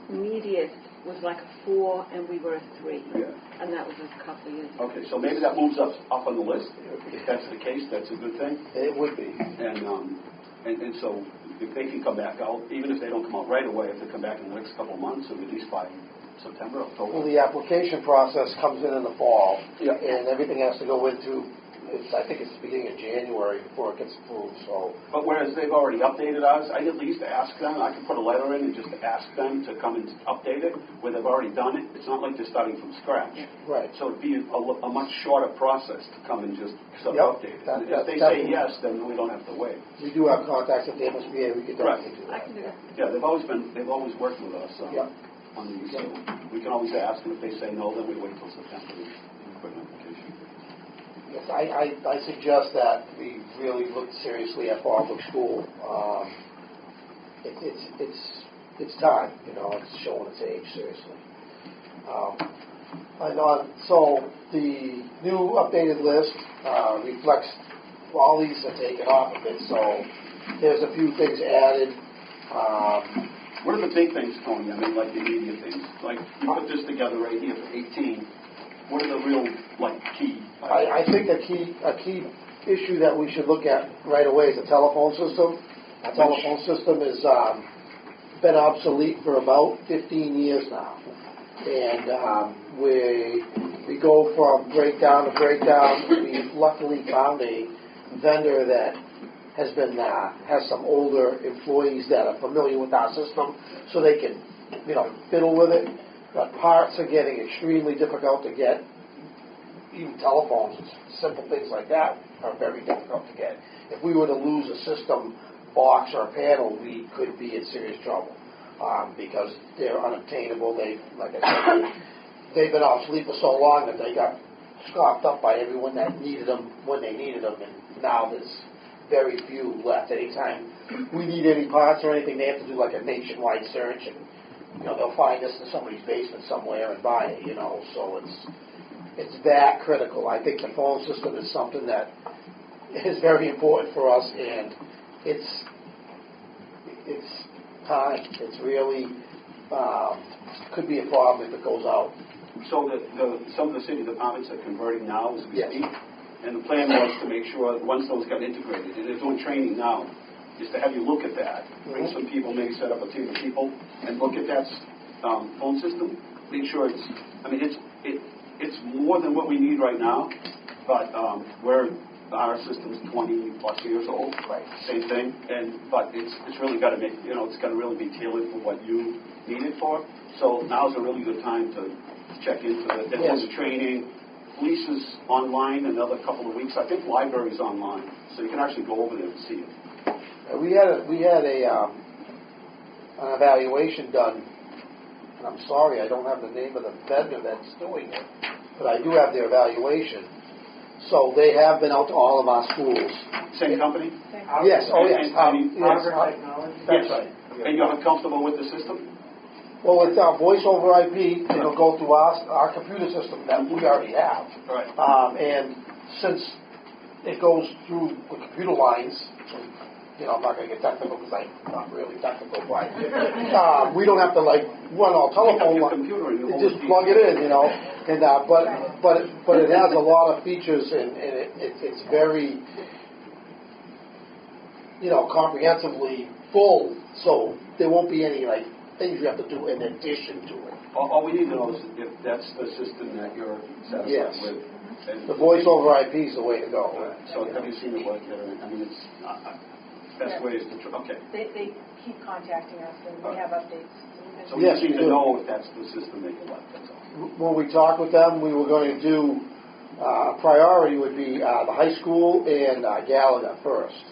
median was like a 4, and we were a 3. Yeah. And that was a couple of years ago. Okay, so maybe that moves us up on the list. If that's the case, that's a good thing. It would be. And so if they can come back out, even if they don't come out right away, if they come back in the next couple of months, or at least by September, October. Well, the application process comes in the fall, Yeah. and everything has to go into, I think it's the beginning of January before it gets approved, so. But whereas they've already updated ours, I'd at least ask them, I can put a letter in and just ask them to come and update it, where they've already done it. It's not like they're starting from scratch. Right. So it'd be a much shorter process to come and just update it. If they say yes, then we don't have to wait. We do have contacts at the MSBA, we could definitely do I that. can do that. Yeah, they've always worked with us on these, so we can always ask, and if they say no, then we wait till September to put an application. Yes, I suggest that we really look seriously at Fallbrook School. It's time, it's showing its age, seriously. So the new updated list reflects, all these are taken off of it, so there's a few things added. What are the big things, Tony? I mean, like the immediate things. Like, you put this together right here for 18. What are the real, key? I think a key issue that we should look at right away is the telephone system. Our telephone system has been obsolete for about 15 years now. And we go from breakdown to breakdown. We luckily found a vendor that has some older employees that are familiar with our system, so they can, fiddle with it. But parts are getting extremely difficult to get. Even telephones, simple things like that are very difficult to get. If we were to lose a system box or a panel, we could be in serious trouble because they're unobtainable. Like I said, they've been obsolete for so long that they got scooped up by everyone that needed them when they needed them, and now there's very few left. Anytime we need any parts or anything, they have to do like a nationwide search, and they'll find us in somebody's basement somewhere and buy it. So it's that critical. I think the phone system is something that is very important for us, and it's time. It's really, could be a problem if it goes out. So some of the city departments are converting now as we Yes. speak, and the plan was to make sure that once those got integrated, and they're doing training now, is to have you look at that, bring some people, maybe set up a team of people, and look at that phone system, make sure it's more than what we need right now, but our system's 20 plus years old, Right. same thing, but it's really got to make, it's got to really be tailored for what you need it for. So now's a really good time to check into it. Then Yes. there's the training. Police is online another couple of weeks. I think library's online, so you can actually go over there and see it. We had an evaluation done, and I'm sorry I don't have the name of the vendor that's doing it, but I do have their evaluation. So they have been out to all of our schools. Same company? Yes, oh yes. And- Yes, Technology? that's Yes. right. And you're comfortable with the system? Well, it's voice over IP, it'll go through our computer system that we already have. Right. And since it goes through the computer lines, I'm not going to get technical because I'm not really technical, but we don't have to run all telephone Your lines. computer and you hold Just it plug it in, and but it has a lot of features and it's very comprehensively full, so there won't be any things you have to do in addition to it. All we need to know is if that's the system that you're satisfied Yes. with. And The voice over IP is the way to go. so have you seen it work yet? It's best way is to okay. They keep contacting us, and we have updates. So we Yes, just need we to do. know if that's the system they can like. That's all. When we talked with them, we were going to do priority would be the high school and Gallagher first,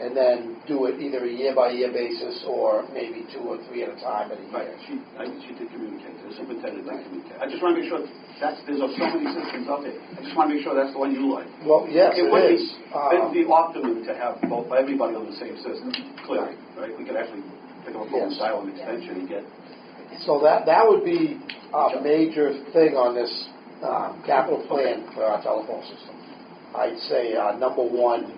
and then do it either a year-by-year basis or maybe 2 or 3 at a time in a Right. year. She did communicate. The superintendent did communicate. I just want to make sure there's so many systems out there. I just want to make sure that's the one you like. Well, yes, It would is. be, it would be optimum to have everybody on the same system, clearly, right? We could actually pick up a phone Yes. dial an extension and get, So that would be a major thing on this capital plan for our telephone system. I'd say number one,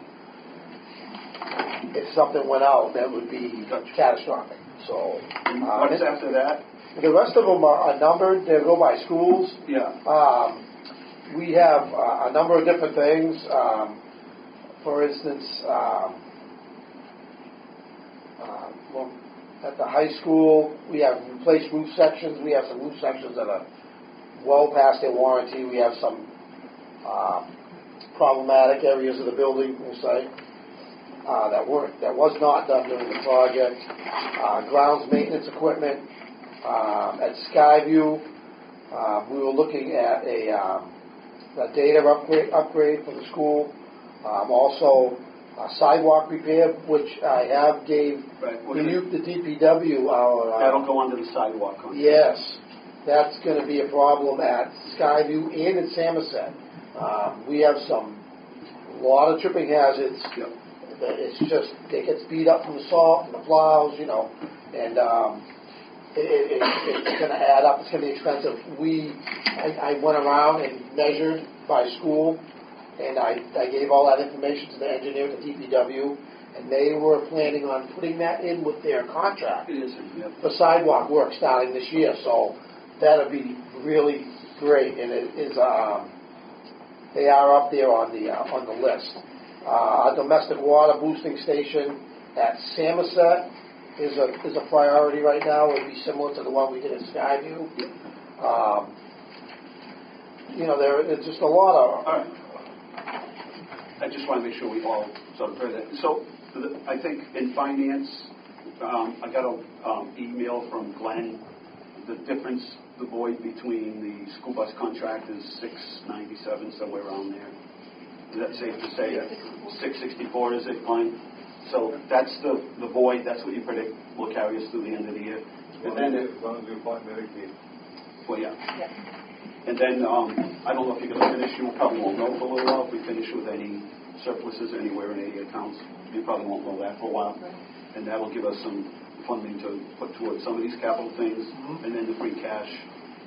if something went out, that would be catastrophic. So what's after that? the rest of them are numbered. They go by schools. Yeah. We have a number of different things. For instance, well, at the high school, we have replaced roof sections. We have some roof sections that are well past their warranty. We have some problematic areas of the building, we'll say, that was not done during the project. Grounds maintenance equipment. At Skyview, we were looking at a data upgrade for the school. Also, sidewalk repair, which I have gave Right. the DPW our... That'll go under the sidewalk contract. Yes, that's going to be a problem at Skyview and in Samoset. We have a lot of tripping hazards. Yep. It's just, it gets beat up from the salt and the plows, and it's going to add up. It's going to be expensive. I went around and measured by school, and I gave all that information to the engineer at the DPW, and they were planning on putting that in with their contract It is, yep. for sidewalk work starting this year. So that'll be really great, and it is. They are up there on the list. Our domestic water boosting station at Samoset is a priority right now. It would be similar to the one we did at Skyview. There's just a lot of... All right. I just want to make sure we all sort of heard that. So I think in finance, I got an email from Glenn. The difference, the void between the school bus contract is $697, somewhere around there. Is that safe to say? $664, is it, Glenn? So that's the void. That's what you predict will carry us through the end of the year. And then as long as we find Medicaid. Well, yeah. And then I don't know if you're going to finish. You probably won't know for a little while if we finish with any surpluses anywhere in any accounts. You probably won't know that for a while. And that'll give us some funding to put towards some of these capital things, and then the free cash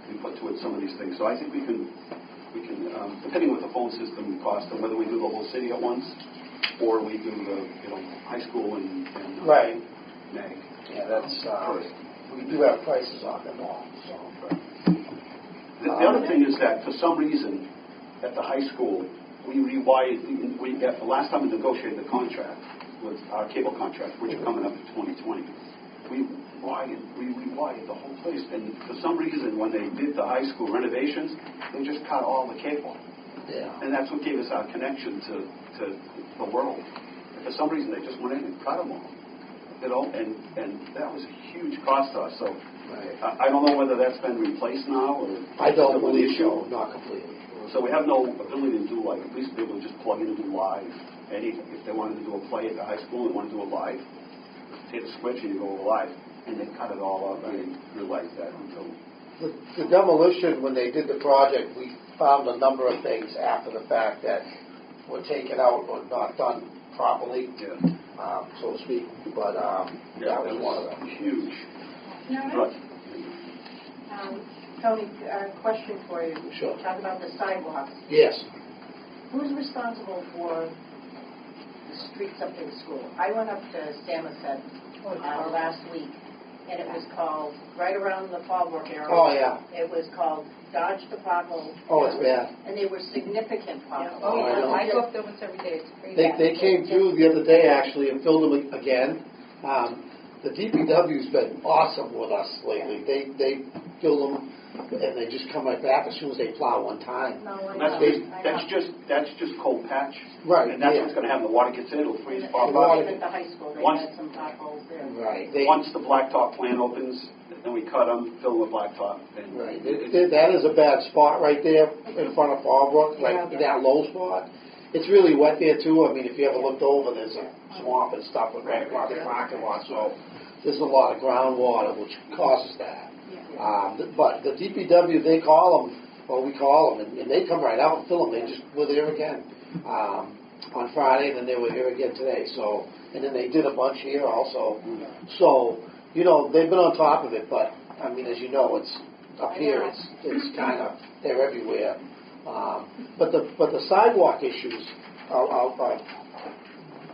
we put towards some of these things. So I think we can depending what the phone system costs and whether we do the whole city at once or we do the high school and Right. May. Yeah, that's, we do have prices on them all, so. The other thing is that for some reason, at the high school, we rewired, the last time we negotiated the contract, with our cable contract, which are coming up in 2020, we rewired the whole place. And for some reason, when they did the high school renovations, they just cut all the cable. Yeah. And that's what gave us our connection to the world. And for some reason, they just went in and cut them all. You know, and that was a huge cost to us. So I don't know whether that's been replaced now or I don't still an believe issue. so, not completely. So we have no ability to do like, at least they would just plug in and do live. If they wanted to do a play at the high school and wanted to do it live, hit a switch and you go live. And they cut it all up. I didn't realize that until... The demolition, when they did the project, we found a number of things after the fact that were taken out or not done properly, so to speak. But that was one of them. Huge. No, Tony, a question for you. Sure. Talk about the sidewalks. Yes. Who's responsible for the streets up to the school? I went up to Samoset last week, and it was called, right around the Fallbrook area. Oh, yeah. It was called Dodge the Pothole. Oh, it's bad. And they were significant potholes. Oh, I know. yeah, I go up there once every day. It's crazy. They came through the other day, actually, and filled them again. The DPW's been awesome with us lately. They fill them, and they just come right back as soon as they plow one time. No, I That's know. just cold patch. Right. And that's yeah. what's going to happen. The water gets in, it'll freeze, pop water- up. At the high school, they Once- had some potholes there. Right. Once the blacktop plant opens, then we cut them, fill them with blacktop. And Right. That is a bad spot right there in front of Fallbrook, right in that low spot. It's really wet there too. I mean, if you ever looked over, there's a swamp and stuff right across the parking lot. So there's a lot of groundwater which causes that. But the DPW, they call them, or we call them, and they come right out and fill them. They just were there again on Friday, and then they were here again today. So, and then they did a bunch here also. So, you know, they've been on top of it. But I mean, as you know, it's up here. It's kind of they're everywhere. But the sidewalk issues are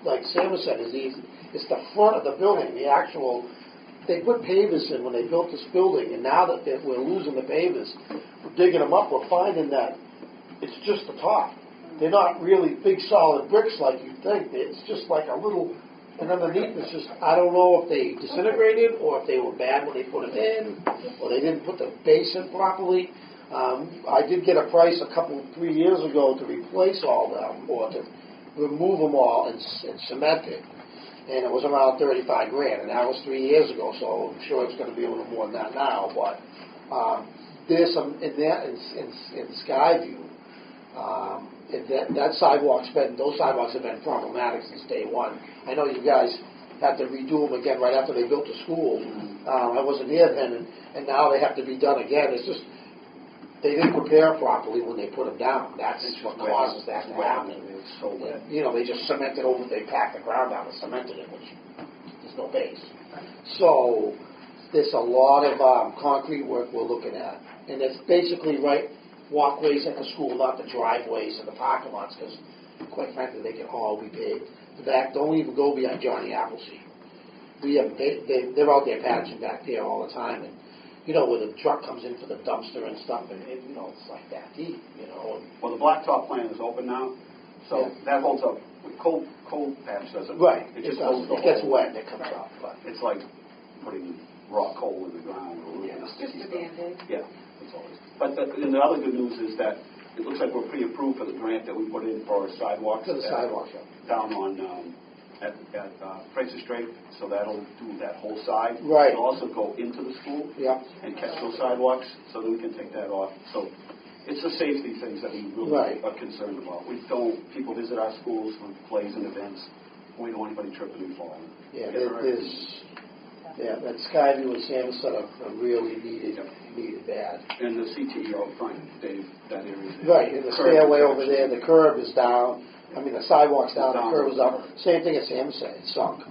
like Sam said, is easy. It's the front of the building, the actual. They put pavers in when they built this building, and now that we're losing the pavers, we're digging them up. We're finding that it's just the top. They're not really big solid bricks like you think. It's just like a little, and underneath it's just, I don't know if they disintegrated or if they were bad when they put them in, or they didn't put the base in properly. I did get a price 3 years ago to replace all them, or to remove them all and cement it. And it was around $35,000, and that was 3 years ago, so I'm sure it's going to be a little more than that now. But there's some in Skyview. Those sidewalks have been problematic since day one. I know you guys had to redo them again right after they built the school. I wasn't there then, and now they have to be done again. It's just they didn't prepare properly when they put them down. That's what causes that to happen. So wet. You know, they just cemented over. They packed the ground down and cemented it, which there's no base. So there's a lot of concrete work we're looking at, and it's basically walkways at the school, not the driveways and the parking lots, because quite frankly, they can all be paved. The back, don't even go behind Johnny Appleseed. They're out there patching back there all the time, and you know, where the truck comes in for the dumpster and stuff, and you know, it's like that deep, you know. Well, the blacktop plant is open now, so that holds up. Cold patch doesn't. Right. It just holds the it gets whole- wet and it comes up. But It's like putting raw coal in the ground. Or Yeah. Just a Band-Aid. Yeah, that's always. But and the other good news is that it looks like we're pre-approved for the grant that we put in for our sidewalks. to the sidewalk, Down on at Fraser Strait, so that'll do that whole side. Right. It'll also go into the school yeah. and catch those sidewalks, so that we can take that off. So it's the safety things that we really Right. are concerned about. People visit our schools for plays and events. We don't want anybody tripping and falling. Yeah, Get hurt. that Skyview and Samoset are really needed bad. And the CTE out front, Dave, that area. Right, and the stairway over there, the curb is down. I mean, the sidewalk's down, the curb is up. Same thing as Samoset, it's sunk.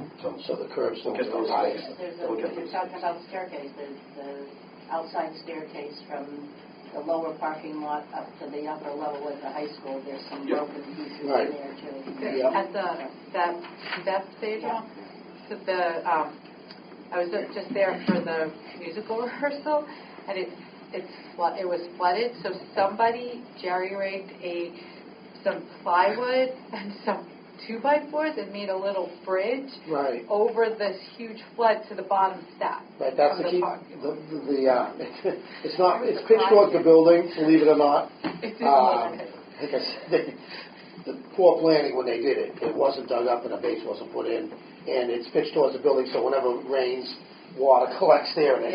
So the curb's still Get those high. fixed. You're talking about the staircase, the outside staircase from the lower parking lot up to the upper level at the high school. There's some broken pieces in Right. there too. Yeah. At that Beth Stadium, I was just there for the musical rehearsal, and it was flooded. So somebody jerry-rigged some plywood and some 2x4s and made a little bridge over this huge flood to the bottom step. Right, that's the key. It's pitched towards the building, believe it or not. Like I said, the poor planning when they did it. It wasn't dug up and a base wasn't put in, and it's pitched towards the building. So whenever it rains, water collects there, and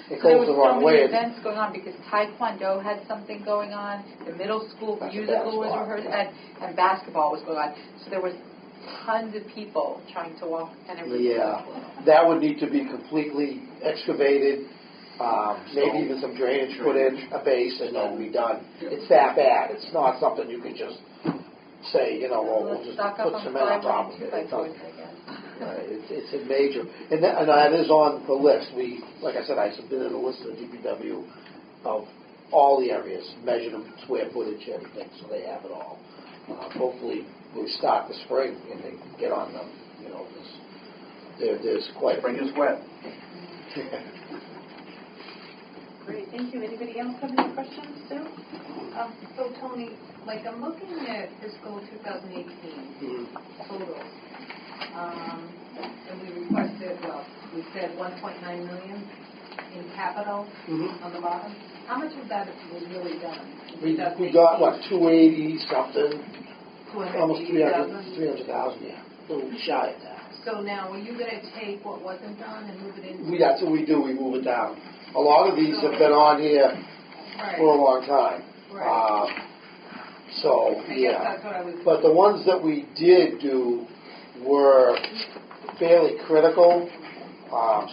it goes the wrong way. There was so many events going on because Taekwondo had something going on. The middle school musical was rehearsed, and basketball was going on. So there was tons of people trying to walk, and it was that would need to be completely excavated. Maybe even some drainage put in, a base, and then be done. It's that bad. It's not something you can just say, we'll just put cement on top of it. It's a major, and that is on the list. Like I said, I submitted a list to the DPW of all the areas, measured them, square footage, everything, so they have it all. Hopefully, we start the spring and they get on them. There's quite. Spring is wet. Great, thank you. Anybody else have any questions, Sue? So, Tony, I'm looking at fiscal 2018 totals, and we requested, we said 1.9 million in capital on the bottom. How much of that was really done? We got, 280 something, almost 300,000, a little shy of that. So now, are you going to take what wasn't done and move it into? That's what we do, we move it down. A lot of these have been on here for a long time. That's what I was. But the ones that we did do were fairly critical,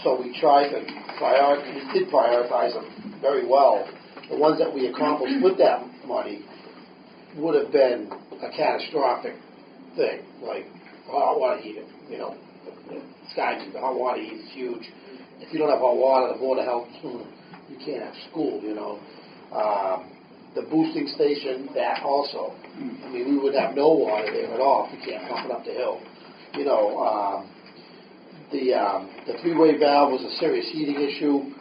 so we tried to prioritize them very well. The ones that we accomplished with that money would have been a catastrophic thing, like hot water heater. The hot water heater is huge. If you don't have hot water, the Board of Health, you can't have school, The boosting station, that also. I mean, we would have no water there at all if we can't pump it up the hill. The three-way valve was a serious heating issue.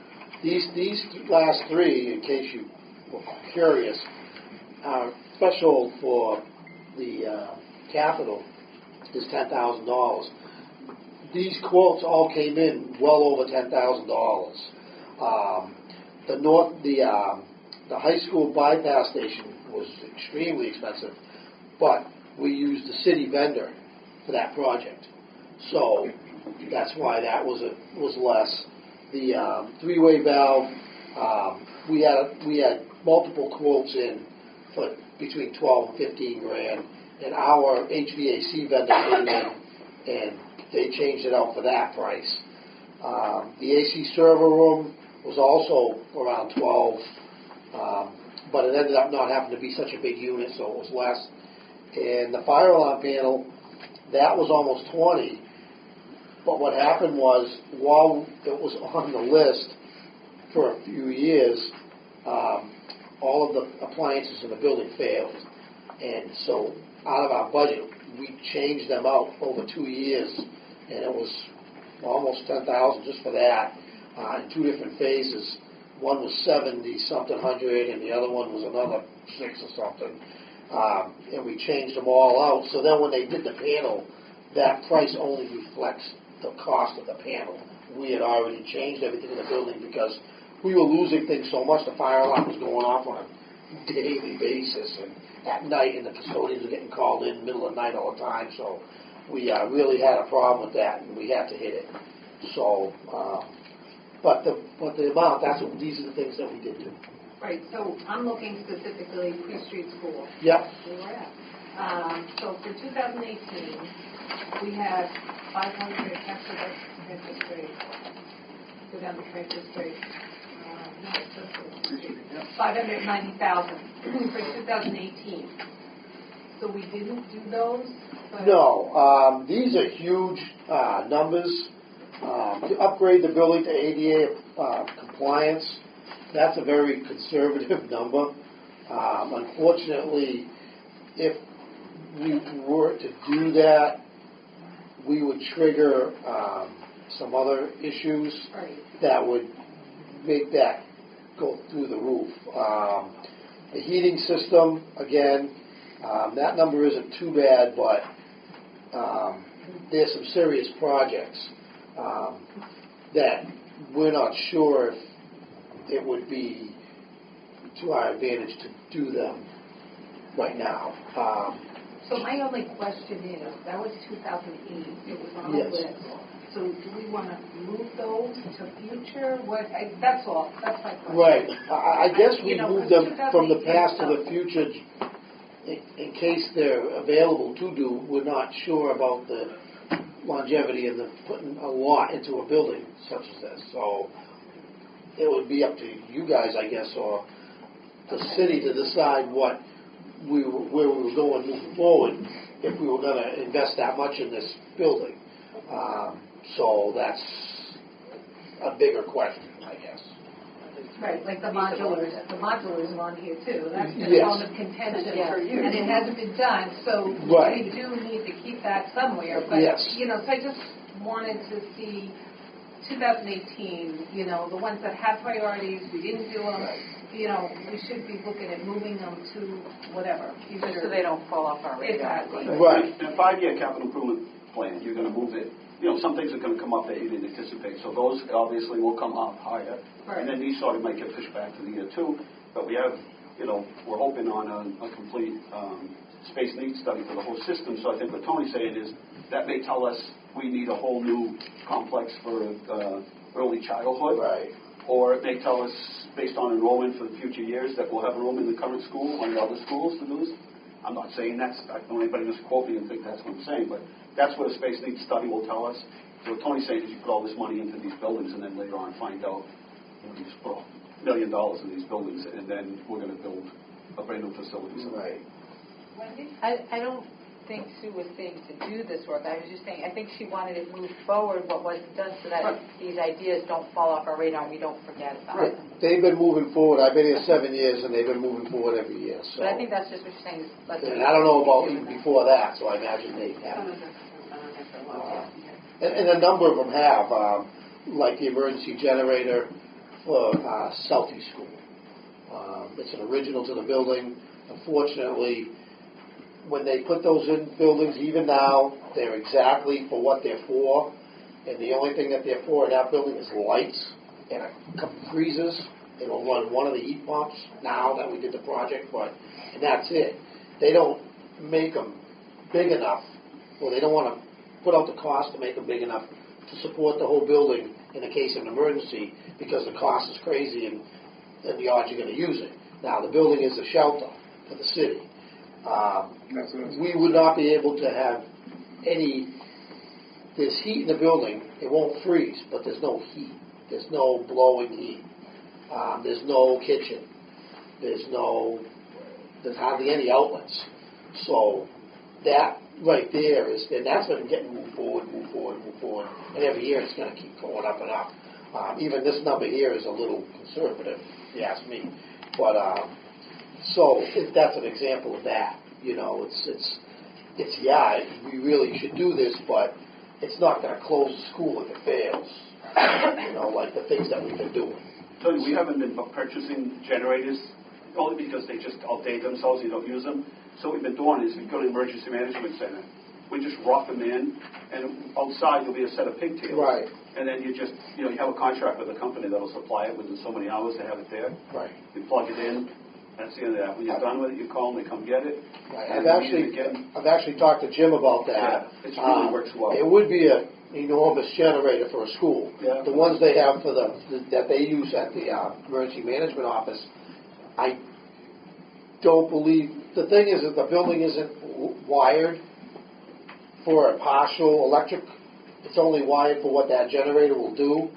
These last three, in case you were curious, are special for the capital is $10,000. These quotes all came in well over $10,000. The high school bypass station was extremely expensive, but we used the city vendor for that project, so that's why that was less. The three-way valve, we had multiple quotes in for between 12 and 15 grand, and our HVAC vendor came in and they changed it out for that price. The AC server room was also around 12, but it ended up not having to be such a big unit, so it was less. And the fire alarm panel, that was almost 20. But what happened was, while it was on the list for a few years, all of the appliances in the building failed. And so out of our budget, we changed them out over 2 years, and it was almost $10,000 just for that in two different phases. One was 70-something hundred, and the other one was another 6 or something. And we changed them all out. So then when they did the panel, that price only reflects the cost of the panel. We had already changed everything in the building because we were losing things so much. The fire alarm was going off on a daily basis, and at night, and the custodians were getting called in the middle of the night all the time. So we really had a problem with that, and we had to hit it. So, but the amount, these are the things that we did do. Right, so I'm looking specifically Pre-Street School. Yep. Where we're at. So for 2018, we had 500, actually that's transfer straight. Go down the transfer straight. No, it's just 590,000 for 2018. So we didn't do those? No, these are huge numbers. To upgrade the building to ADA compliance, that's a very conservative number. Unfortunately, if we were to do that, we would trigger some other issues Right. that would make that go through the roof. The heating system, again, that number isn't too bad, but there's some serious projects that we're not sure if it would be to our advantage to do them right now. So my only question is, that was 2008, it was on the Yes. list. So do we want to move those to future? That's all, that's my question. Right. I guess we You know, move 'cause them from the 2018 past to the stuff. future in case they're available to do. We're not sure about the longevity and the putting a lot into a building such as this. So it would be up to you guys, I guess, or the city to decide where we were going moving forward if we were going to invest that much in this building. So that's a bigger question, I guess. Right, like the modulars are on here too. That's been Yes. a bone of contention For years. And it hasn't been done, so Right. we do need to keep that somewhere. But, Yes. so I just wanted to see 2018, the ones that had priorities, we didn't do them. We should be looking at moving them to whatever. Just so they don't fall off our radar. Exactly. Right. In a 5-year capital improvement plan, you're going to move it. Some things are going to come up that you didn't anticipate. So those obviously will come up higher. Right. And then these sort of might get pushed back to the year 2. But we have, we're hoping on a complete space needs study for the whole system. So I think what Tony's saying is that may tell us we need a whole new complex for early childhood. Right. Or it may tell us, based on enrollment for the future years, that we'll have room in the current school or in the other schools to do this. I'm not saying that's, I don't want anybody to misquote me and think that's what I'm saying, but that's what a space needs study will tell us. So what Tony's saying is you put all this money into these buildings and then later on find out, you just put $1 million in these buildings and then we're going to build a brand new facility. Right. Wendy? I don't think Sue was saying to do this work. I was just saying, I think she wanted it moved forward, what wasn't done, so that these ideas don't fall off our radar and we don't forget about Right. them. They've been moving forward. I've been here 7 years, and they've been moving forward every year. So. But I think that's just what she's saying. Is let's And I don't know about even before that, so I imagine they have. And a number of them have, like the emergency generator for Southie School. It's an original to the building. Unfortunately, when they put those in buildings, even now, they're exactly for what they're for. And the only thing that they're for in that building is lights and a couple freezers. It'll run one of the heat pumps now that we did the project, and that's it. They don't make them big enough, or they don't want to put out the cost to make them big enough to support the whole building in the case of an emergency, because the cost is crazy and the odds you're going to use it. Now, the building is a shelter for the city. We would not be able to have there's heat in the building. It won't freeze, but there's no heat. There's no blowing heat. There's no kitchen. There's hardly any outlets. So that right there and that's been getting moved forward. And every year it's going to keep going up and up. Even this number here is a little conservative, if you ask me. But so that's an example of that. We really should do this, but it's not going to close the school if it fails. Like the things that we've been doing. Tony, we haven't been purchasing generators only because they just outdate themselves. You don't use them. So what we've been doing is we go to the emergency management center. We just rock them in, and outside there'll be a set of pigtails. Right. And then you just, you have a contract with a company that'll supply it within so many hours to have it there. Right. You plug it in. That's the end of that. When you're done with it, you call them, they come get it. Right. And I've actually talked to Jim about that. Yeah, it really works well. It would be an enormous generator for a school. Yeah. The ones they have that they use at the emergency management office, I don't believe. The thing is that the building isn't wired for a partial electric. It's only wired for what that generator will do.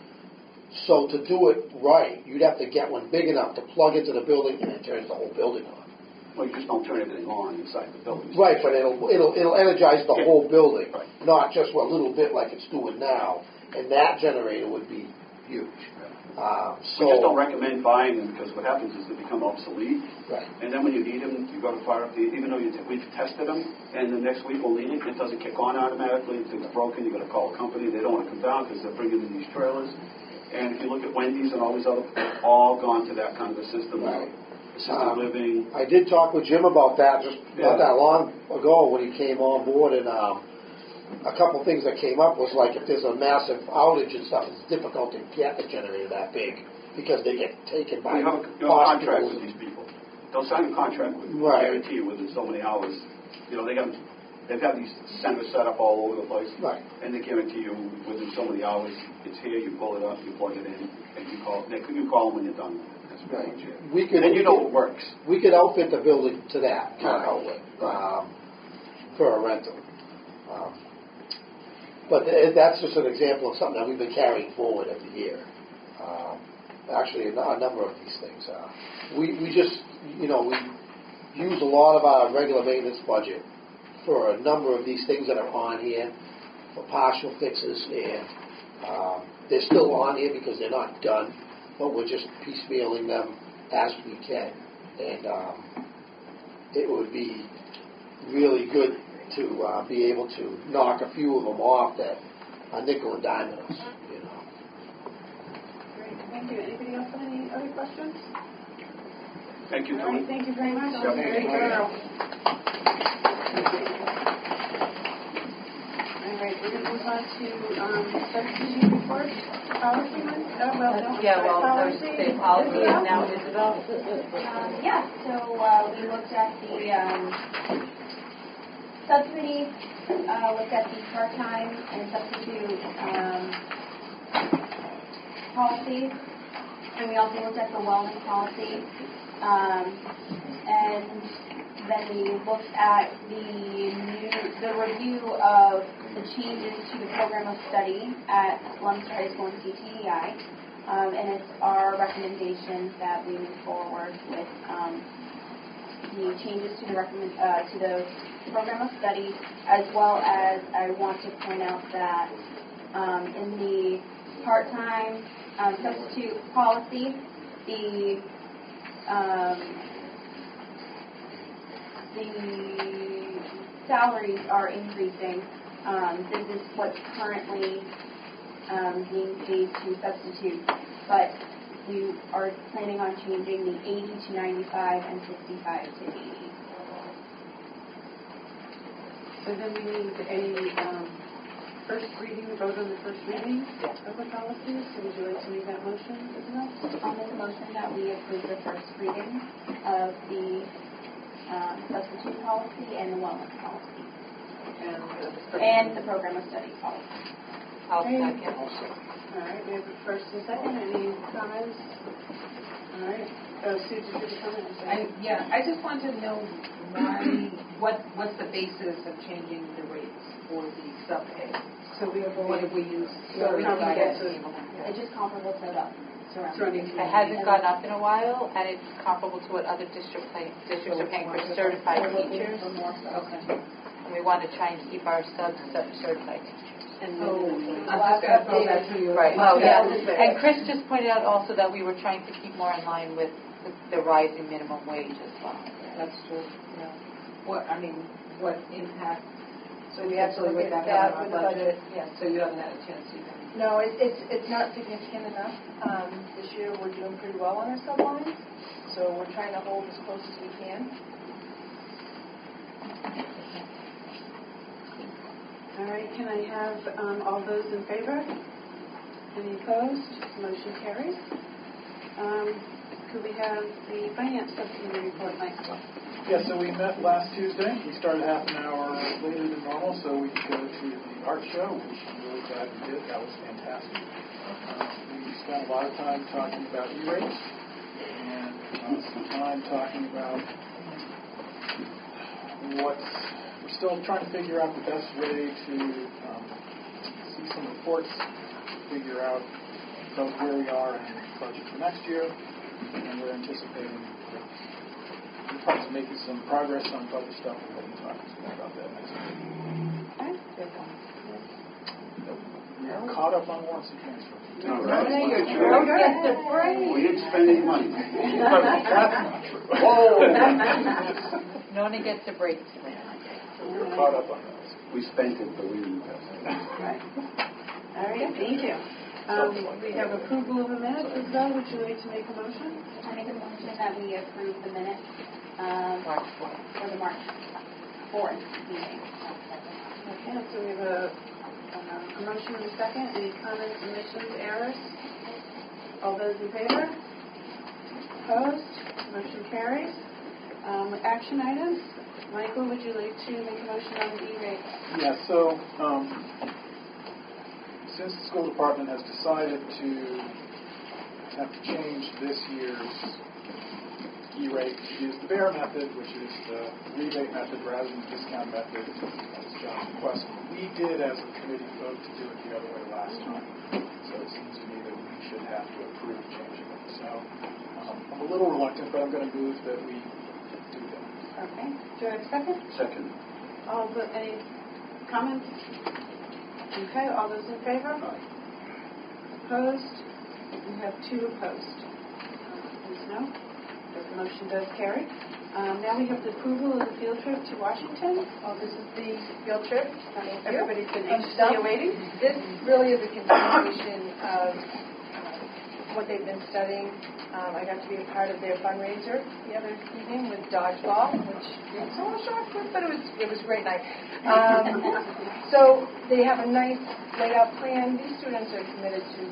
So to do it right, you'd have to get one big enough to plug into the building, and it turns the whole building on. Well, you just don't turn everything on inside the building. Right, but it'll energize the whole building, Right. not just a little bit like it's doing now. And that generator would be huge. We just don't recommend buying them because what happens is they become obsolete. Right. And then when you need them, you go to fire up even though we've tested them, and the next week we'll need it, it doesn't kick on automatically. If it's broken, you got to call a company. They don't want to come down because they're bringing in these trailers. And if you look at Wendy's and all these other, they've all gone to that kind of a system. Right. Assisted living. I did talk with Jim about that just not that long ago when he came on board, and a couple things that came up was like if there's a massive outage and stuff, it's difficult to get a generator that big because they get taken by You have a contract with these people. They'll sign a contract with you. Right. Guarantee you within so many hours. You know, they've had these centers set up all over the place. Right. And they guarantee you within so many hours, it's here, you pull it up, you plug it in, and you call them when you're done. That's pretty much it. And then you know it works. We could outfit the building to that kind of outlet for a rental. But that's just an example of something that we've been carrying forward every year. Actually, a number of these things. We just, we use a lot of our regular maintenance budget for a number of these things that are on here for partial fixes, and they're still on here because they're not done, but we're just piecemealing them as we can. And it would be really good to be able to knock a few of them off that are nickel and diming us, Great, thank you. Anybody else have any other questions? Thank you, All Tony. right, thank you very much. Yep. Very thorough. All right, we're going to move on to substitute report. Policy one? There's the policy, and now Isabel. So we looked at the subcommittee, looked at the part-time and substitute policies, and we also looked at the wellness policy. And then we looked at the review of the changes to the program of study at Leominster High School and CTEI, and it's our recommendation that we move forward with the changes to the program of study, as well as I want to point out that in the part-time substitute policy, the salaries are increasing. This is what's currently being paid to substitute, but we are planning on changing the 80 to 95 and 65 to 80. So then we need a first reading, vote on the first reading of the policies. So would you like to make that motion, Isabel? I'll make a motion that we approve the first reading of the substitute policy and the wellness policy. And the program of study policy. I'll second. All right, we have a first and second. Any comments? All right. Sue, did you have a comment? I just want to know what's the basis of changing the rates for the sub-pay? So we have what have we used? It's just comparable to surrounding. It hasn't gone up in a while, and it's comparable to what other districts are paying for certified teachers. Okay. And we want to try and keep our certified teachers. I'm just going to throw that to you. Right. Oh, yeah. And Chris just pointed out also that we were trying to keep more in line with the rising minimum wage as well. That's true. Yeah. What impact? So we have to look at that with the budget. Yes. So you haven't had a chance to even. No, it's not significant enough. This year we're doing pretty well on our sublines, so we're trying to hold as close as we can. All right, can I have all those in favor? Any opposed? Motion carries. Could we have the finance subcommittee report, Michael? Yeah, so we met last Tuesday. We started half an hour later than normal so we could go to the art show, which I'm really glad we did. That was fantastic. We spent a lot of time talking about E-rates and some time talking about we're still trying to figure out the best way to see some reports, figure out both where we are and the budget for next year, and we're anticipating we're probably making some progress on other stuff. We'll be talking about that next week. Okay. We Caught up on warrants and transfers. All right. Don't get the break. We didn't spend any money. Whoa! Nona gets a break today. We're caught up on those. We spent it, but we didn't pass it. Right. All right, thank you. We have approval of the minutes. Isabel, would you like to make a motion? I make a motion that we approve the minutes March 4th. for the March 4th meeting. Okay, so we have a motion and a second. Any comments, omissions, errors? All those in favor? Opposed? Motion carries. Action items. Michael, would you like to make a motion on the E-rate? Yeah, so since the school department has decided to have to change this year's E-rate to use the BEAR method, which is the rebate method rather than the discount method, as John requested, we did as a committee vote to do it the other way last time. So it seems to me that we should have to approve changing it. So I'm a little reluctant, but I'm going to move that we do that. Okay. Do I have a second? Second. Any comments? Okay, all those in favor? Aye. Opposed? We have 2 opposed. Please no. The motion does carry. Now we have the approval of the field trip to Washington. This is the field trip. Everybody's been anxiously awaiting. This really is a continuation of what they've been studying. I got to be a part of their fundraiser the other evening with dodgeball, which was a little shocked with, but it was a great night. So they have a nice laid out plan. These students are committed to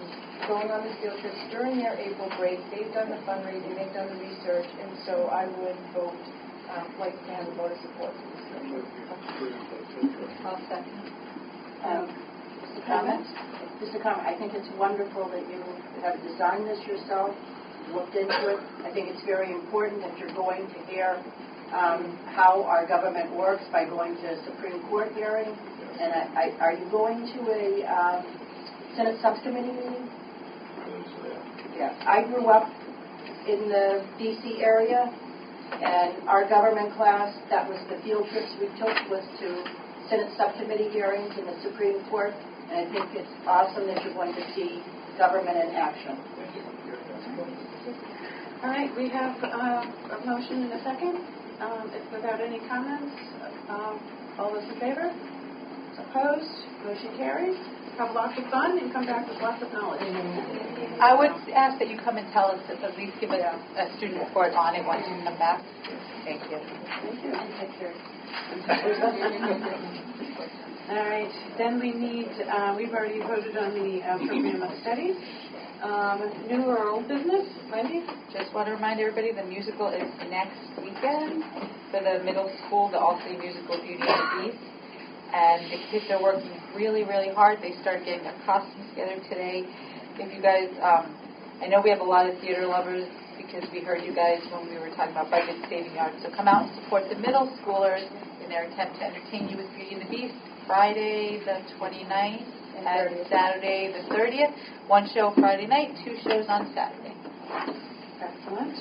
going on these field trips during their April break. They've done the fundraising, they've done the research, and so I would vote like to have a vote of support for this field trip. I'll second. Just a comment. I think it's wonderful that you have designed this yourself, looked into it. I think it's very important that you're going to hear how our government works by going to Supreme Court hearing. And are you going to a Senate subcommittee meeting? Yeah. I grew up in the D.C. area, and our government class, that was the field trips we took, was to Senate subcommittee hearings in the Supreme Court. And I think it's awesome that you're going to see government in action. All right, we have a motion and a second. Without any comments, all those in favor? Opposed? Motion carries. Have lots of fun and come back with lots of knowledge. I would ask that you come and tell us, at least give us a student report on it once you come back. Thank you. Thank you. Take care. All right, then we need, we've already voted on the program of studies. New or old business? Wendy? Just want to remind everybody the musical is next weekend for the middle school, the All-City Musical Beauty and the Beast. And the kids are working really, really hard. They started getting their costumes together today. If you guys, I know we have a lot of theater lovers because we heard you guys when we were talking about budget saving yards. So come out and support the middle schoolers in their attempt to entertain you with Beauty and the Beast. Friday the 29th and Saturday the 30th. 1 show Friday night, 2 shows on Saturday. Excellent.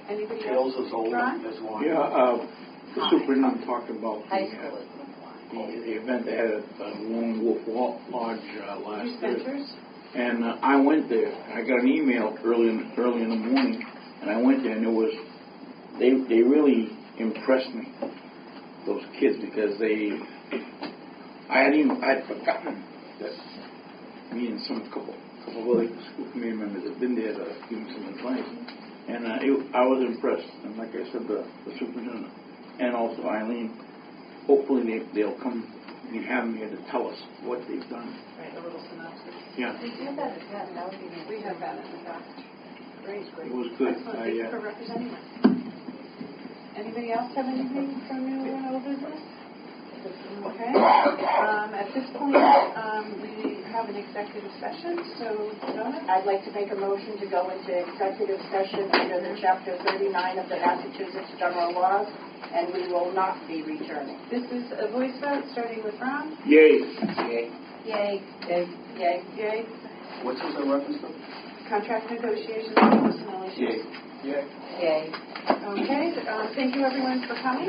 Anybody Tails else? is old Ron? as one. Yeah, the superintendent talked about High school is the event they had at Lone Wolf Lodge last Thursday. Spencers? And I went there. I got an email early in the morning, and I went there, and they really impressed me, those kids, because I had forgotten that me and a couple of other school committee members had been there to give them some advice, and I was impressed. And like I said, the superintendent and also Eileen, hopefully they'll come and have them here to tell us what they've done. Right, a little synopsis. Yeah. We do that at that. That would be nice. We have that in the past. Great. It was good. Excellent. Thank you for representing us. Anybody else have anything from new and old business? Okay. At this point, we have an executive session. So, Donna? I'd like to make a motion to go into executive session under the Chapter 39 of the Massachusetts General Laws, and we will not be returning. This is a voice vote, starting with Ron. Yay. Yay. Yay. Yay. Yay. Yay. What's this in reference to? Contract negotiations and personnel issues. Yay. Yeah. Yay. Okay. Thank you, everyone, for coming.